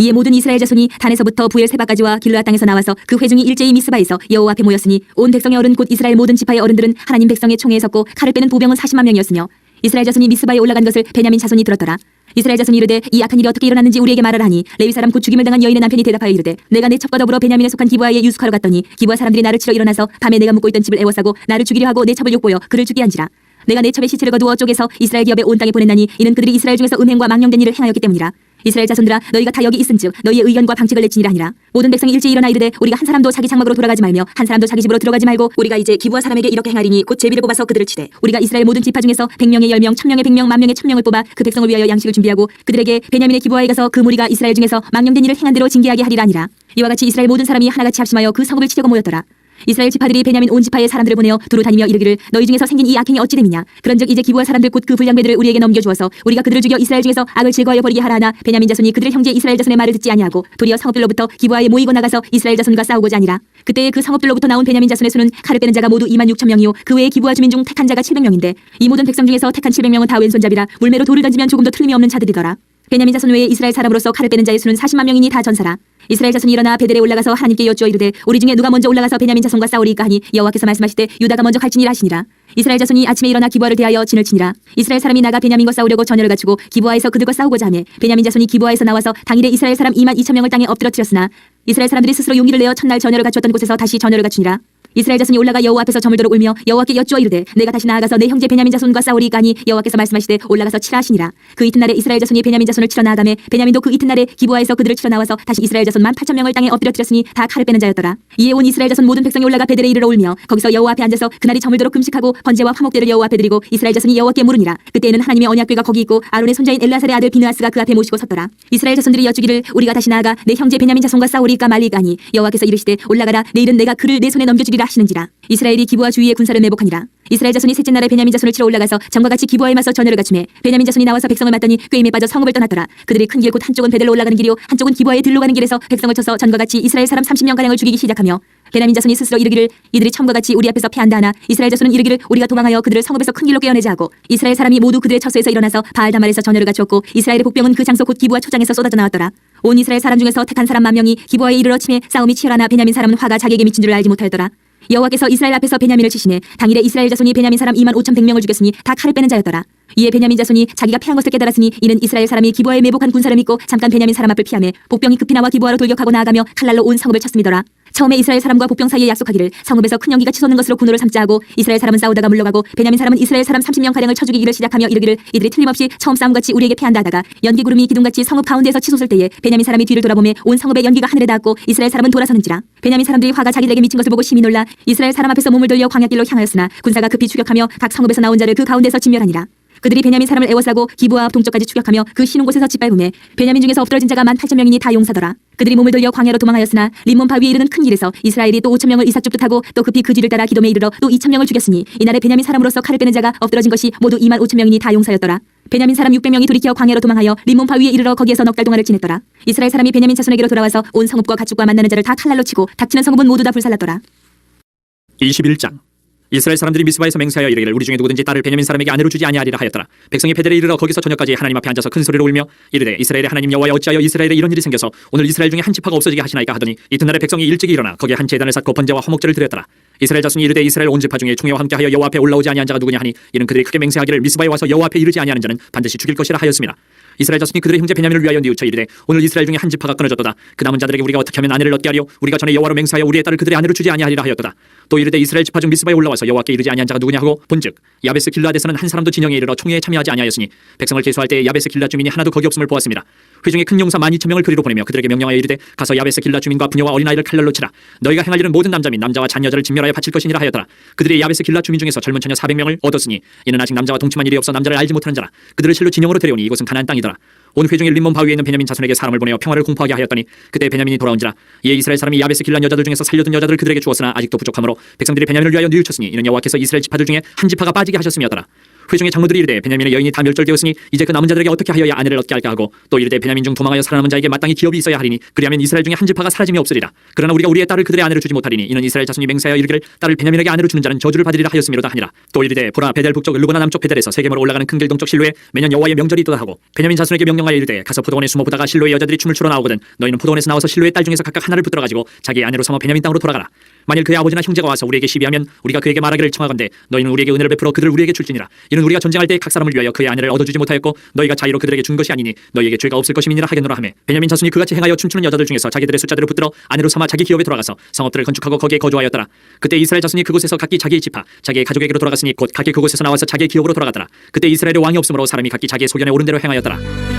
S1: 이에 모든 이스라엘 자손이 단에서부터 부엘세바까지와 길르앗 땅에서 나와서 그 회중이 일제히 미스바에서 여호와 앞에 모였으니 온 백성의 어른 곧 이스라엘 모든 지파의 어른들은 하나님 백성의 총회에 섰고 칼을 빼는 보병은 40만 명이었으며 이스라엘 자손이 미스바에 올라간 것을 베냐민 자손이 들었더라. 이스라엘 자손이 이르되 이 악한 일이 어떻게 일어났는지 우리에게 말하라 하니 레위 사람 곧 죽임을 당한 여인의 남편이 대답하여 이르되 내가 내 첩과 더불어 베냐민에 속한 기브아에 유숙하러 갔더니 기브아 사람들이 나를 치러 일어나서 밤에 내가 묵고 있던 집을 애워싸고 나를 죽이려 하고 내 첩을 욕보여 그를 죽게 한지라. 내가 내 첩의 시체를 거두어 쪼개서 이스라엘 기업에 온 땅에 보냈나니 이는 그들이 이스라엘 중에서 음행과 망령된 일을 행하였기 때문이라. 이스라엘 자손들아 너희가 다 여기 있은즉 너희의 의견과 방책을 내치니라 하니라. 모든 백성이 일제히 일어나 이르되 우리가 한 사람도 자기 장막으로 돌아가지 말며 한 사람도 자기 집으로 들어가지 말고 우리가 이제 기브아 사람에게 이렇게 행하리니 곧 제비를 뽑아서 그들을 치되 우리가 이스라엘 모든 지파 중에서 100명의 10명 1000명의 100명 10,000명의 1000명을 뽑아 그 백성을 위하여 양식을 준비하고 그들에게 베냐민의 기브아에 가서 그 무리가 이스라엘 중에서 망령된 일을 행한 대로 징계하게 하리라 하니라. 이와 같이 이스라엘 모든 사람이 하나같이 합심하여 그 성읍을 치려고 모였더라. 이스라엘 지파들이 베냐민 온 지파의 사람들을 보내어 두루 다니며 이르기를 너희 중에서 생긴 이 악행이 어찌 됨이냐. 그런즉 이제 기브아 사람들 곧 그 불량배들을 우리에게 넘겨주어서 우리가 그들을 죽여 이스라엘 중에서 악을 제거하여 버리게 하라 하나 베냐민 자손이 그들의 형제 이스라엘 자손의 말을 듣지 아니하고 도리어 성읍들로부터 기브아에 모이고 나가서 이스라엘 자손과 싸우고자 하니라. 그때에 그 성읍들로부터 나온 베냐민 자손의 수는 칼을 빼는 자가 모두 2만 6천 명이요 그 외에 기브아 주민 중 택한 자가 700명인데 이 모든 백성 중에서 택한 700명은 다 왼손잡이라 물매로 돌을 던지면 조금도 틀림이 없는 자들이더라. 베냐민 자손 외에 이스라엘 사람으로서 칼을 빼는 자의 수는 40만 명이니 다 전사라. 이스라엘 자손이 일어나 베델에 올라가서 하나님께 여쭈어 이르되 우리 중에 누가 먼저 올라가서 베냐민 자손과 싸우리이까 하니 여호와께서 말씀하시되 유다가 먼저 갈지니라 하시니라. 이스라엘 자손이 아침에 일어나 기브아를 대하여 진을 치니라. 이스라엘 사람이 나가 베냐민과 싸우려고 전열을 갖추고 기브아에서 그들과 싸우고자 하매 베냐민 자손이 기브아에서 나와서 당일에 이스라엘 사람 2만 2천 명을 땅에 엎드러뜨렸으나 이스라엘 사람들이 스스로 용기를 내어 첫날 전열을 갖추었던 곳에서 다시 전열을 갖추니라. 이스라엘 자손이 올라가 여호와 앞에서 저물도록 울며 여호와께 여쭈어 이르되 내가 다시 나아가서 내 형제 베냐민 자손과 싸우리이까 하니 여호와께서 말씀하시되 올라가서 치라 하시니라. 그 이튿날에 이스라엘 자손이 베냐민 자손을 치러 나아가매 베냐민도 그 이튿날에 기브아에서 그들을 치러 나와서 다시 이스라엘 자손 1만 8천 명을 땅에 엎드려뜨렸으니 다 칼을 빼는 자였더라. 이에 온 이스라엘 자손 모든 백성이 올라가 베델에 이르러 울며 거기서 여호와 앞에 앉아서 그날이 저물도록 금식하고 번제와 화목제를 여호와 앞에 드리고 이스라엘 자손이 여호와께 물으니라. 그때에는 하나님의 언약궤가 거기 있고 아론의 손자인 엘라살의 아들 비느하스가 그 앞에 모시고 섰더라. 이스라엘 자손들이 여쭈기를 우리가 다시 나아가 내 형제 베냐민 자손과 싸우리이까 말리이까 하니 여호와께서 이르시되 올라가라 내일은 내가 그를 내 손에 넘겨주리라 하시는지라. 이스라엘이 기브아 주위에 군사를 매복하니라. 이스라엘 자손이 셋째 날에 베냐민 자손을 치러 올라가서 전과 같이 기브아에 맞서 전열을 갖추매 베냐민 자손이 나와서 백성을 맞더니 꾀임에 빠져 성읍을 떠났더라. 그들이 큰 길 곧 한쪽은 베델로 올라가는 길이요 한쪽은 기브아에 들로 가는 길에서 백성을 쳐서 전과 같이 이스라엘 사람 30명 가량을 죽이기 시작하며 베냐민 자손이 스스로 이르기를 이들이 처음과 같이 우리 앞에서 패한다 하나 이스라엘 자손은 이르기를 우리가 도망하여 그들을 성읍에서 큰 길로 깨어내자 하고 이스라엘 사람이 모두 그들의 처소에서 일어나서 바알다말에서 전열을 갖추었고 이스라엘의 복병은 그 장소 곧 기브아 초장에서 쏟아져 나왔더라. 온 이스라엘 사람 중에서 택한 사람 10,000명이 기브아에 이르러 치매 싸움이 치열하나 베냐민 사람은 화가 자기에게 미친 줄을 알지 못하였더라. 여호와께서 이스라엘 앞에서 베냐민을 치시매 당일에 이스라엘 자손이 베냐민 사람 2만 5,100명을 죽였으니 다 칼을 빼는 자였더라. 이에 베냐민 자손이 자기가 패한 것을 깨달았으니 이는 이스라엘 사람이 기브아에 매복한 군사를 믿고 잠깐 베냐민 사람 앞을 피하매 복병이 급히 나와 기브아로 돌격하고 나아가며 칼날로 온 성읍을 쳤음이더라. 처음에 이스라엘 사람과 복병 사이에 약속하기를 성읍에서 큰 연기가 치솟는 것으로 군호를 삼자 하고 이스라엘 사람은 싸우다가 물러가고 베냐민 사람은 이스라엘 사람 30명 가량을 쳐 죽이기를 시작하며 이르기를 이들이 틀림없이 처음 싸움같이 우리에게 패한다 하다가 연기 구름이 기둥같이 성읍 가운데에서 치솟을 때에 베냐민 사람이 뒤를 돌아보매 온 성읍의 연기가 하늘에 닿았고 이스라엘 사람은 돌아서는지라. 베냐민 사람들이 화가 자기들에게 미친 것을 보고 심히 놀라 이스라엘 사람 앞에서 몸을 돌려 광야길로 향하였으나 군사가 급히 추격하며 각 성읍에서 나온 자를 그 가운데서 진멸하니라. 그들이 베냐민 사람을 애워싸고 기브아 앞 동쪽까지 추격하며 그 쉬는 곳에서 짓밟음에 베냐민 중에서 엎드러진 자가 18,000명이니 다 용사더라. 그들이 몸을 돌려 광야로 도망하였으나 림몬 바위에 이르는 큰 길에서 이스라엘이 또 5,000명을 이삭 줍듯하고 또 급히 그 뒤를 따라 기돔에 이르러 또 2,000명을 죽였으니 이날에 베냐민 사람으로서 칼을 빼는 자가 엎드러진 것이 모두 2만 5,000명이니 다 용사였더라. 베냐민 사람 600명이 돌이켜 광야로 도망하여 림몬 바위에 이르러 거기에서 넉 달 동안을 지냈더라. 이스라엘 사람이 베냐민 자손에게로 돌아와서 온 성읍과 가축과 만나는 자를 다 칼날로 치고 닥치는 성읍은 모두 다 불살랐더라.
S2: 21장 이스라엘 사람들이 미스바에서 맹세하여 이르기를 우리 중에 누구든지 딸을 베냐민 사람에게 아내로 주지 아니하리라 하였더라. 백성이 베델에 이르러 거기서 저녁까지 하나님 앞에 앉아서 큰 소리로 울며 이르되 이스라엘의 하나님 여호와여 어찌하여 이스라엘에 이런 일이 생겨서 오늘 이스라엘 중에 한 지파가 없어지게 하시나이까 하더니 이튿날에 백성이 일찍이 일어나 거기에 한 제단을 쌓고 번제와 화목제를 드렸더라. 이스라엘 자손이 이르되 이스라엘 온 지파 중에 총회와 함께하여 여호와 앞에 올라오지 아니한 자가 누구냐 하니 이는 그들이 크게 맹세하기를 미스바에 와서 여호와 앞에 이르지 아니하는 자는 반드시 죽일 것이라 하였습니다. 이스라엘 자손이 그들의 형제 베냐민을 위하여 뉘우쳐 이르되 오늘 이스라엘 중에 한 지파가 끊어졌도다. 그 남은 자들에게 우리가 어떻게 하면 아내를 얻게 하리요? 우리가 전에 여호와로 맹세하여 우리의 딸을 그들의 아내로 주지 아니하리라 하였도다. 또 이르되 이스라엘 지파 중 미스바에 올라와서 여호와께 이르지 아니한 자가 누구냐 하고 본즉 야베스 길라앗에서는 한 사람도 진영에 이르러 총회에 참여하지 아니하였으니 백성을 계수할 때에 야베스 길라 주민이 하나도 거기 없음을 보았습니다. 회중에 큰 용사 12,000명을 그리로 보내며 그들에게 명령하여 이르되 가서 야베스 길라 주민과 부녀와 어린아이를 칼날로 치라. 너희가 행할 일은 모든 남자 및 남자와 잔여자를 진멸하여 바칠 것이니라 하였더라. 그들이 야베스 길라 주민 중에서 젊은 처녀 400명을 얻었으니 이는 아직 남자와 동침한 일이 없어 남자를 알지 못하는 자라. 그들을 실로 진영으로 데려오니 이곳은 가나안 땅이더라. 온 회중이 림몬 바위에 있는 베냐민 자손에게 사람을 보내어 평화를 공포하게 하였더니 그때 베냐민이 돌아온지라. 이에 이스라엘 사람이 야베스 길란 여자들 중에서 살려둔 여자들을 그들에게 주었으나 아직도 부족하므로 백성들이 베냐민을 위하여 뉘우쳤으니 이는 여호와께서 이스라엘 지파들 중에 한 지파가 빠지게 하셨음이었더라. 회중의 장로들이 이르되 베냐민의 여인이 다 멸절되었으니 이제 그 남은 자들에게 어떻게 하여야 아내를 얻게 할까 하고 또 이르되 베냐민 중 도망하여 살아남은 자에게 마땅히 기업이 있어야 하리니 그리하면 이스라엘 중에 한 지파가 사라짐이 없으리라. 그러나 우리가 우리의 딸을 그들의 아내로 주지 못하리니 이는 이스라엘 자손이 맹세하여 이르기를 딸을 베냐민에게 아내로 주는 자는 저주를 받으리라 하였음이로다 하니라. 또 이르되 보라 베델 북쪽 르보나 남쪽 베델에서 세겜으로 올라가는 큰 길 동쪽 실로에 매년 여호와의 명절이 있도다 하고 베냐민 자손에게 명령하여 이르되 가서 포도원에 숨어 보다가 실로의 여자들이 춤을 추러 나오거든 너희는 포도원에서 나와서 실로의 딸 중에서 각각 하나를 붙들어 가지고 자기의 아내로 삼아 베냐민 땅으로 돌아가라. 만일 그의 아버지나 형제가 와서 우리에게 시비하면 우리가 그에게 말하기를 청하건대 너희는 우리에게 은혜를 베풀어 그들을 우리에게 줄지니라. 이는 우리가 전쟁할 때 각 사람을 위하여 그의 아내를 얻어주지 못하였고 너희가 자의로 그들에게 준 것이 아니니 너희에게 죄가 없을 것임이니라 하겠노라 하매 베냐민 자손이 그같이 행하여 춤추는 여자들 중에서 자기들의 숫자대로 붙들어 아내로 삼아 자기 기업에 돌아가서 성읍들을 건축하고 거기에 거주하였더라. 그때 이스라엘 자손이 그곳에서 각기 자기의 지파 자기의 가족에게로 돌아갔으니 곧 각기 그곳에서 나와서 자기의 기업으로 돌아가더라. 그때 이스라엘의 왕이 없으므로 사람이 각기 자기의 소견에 오른 대로 행하였더라.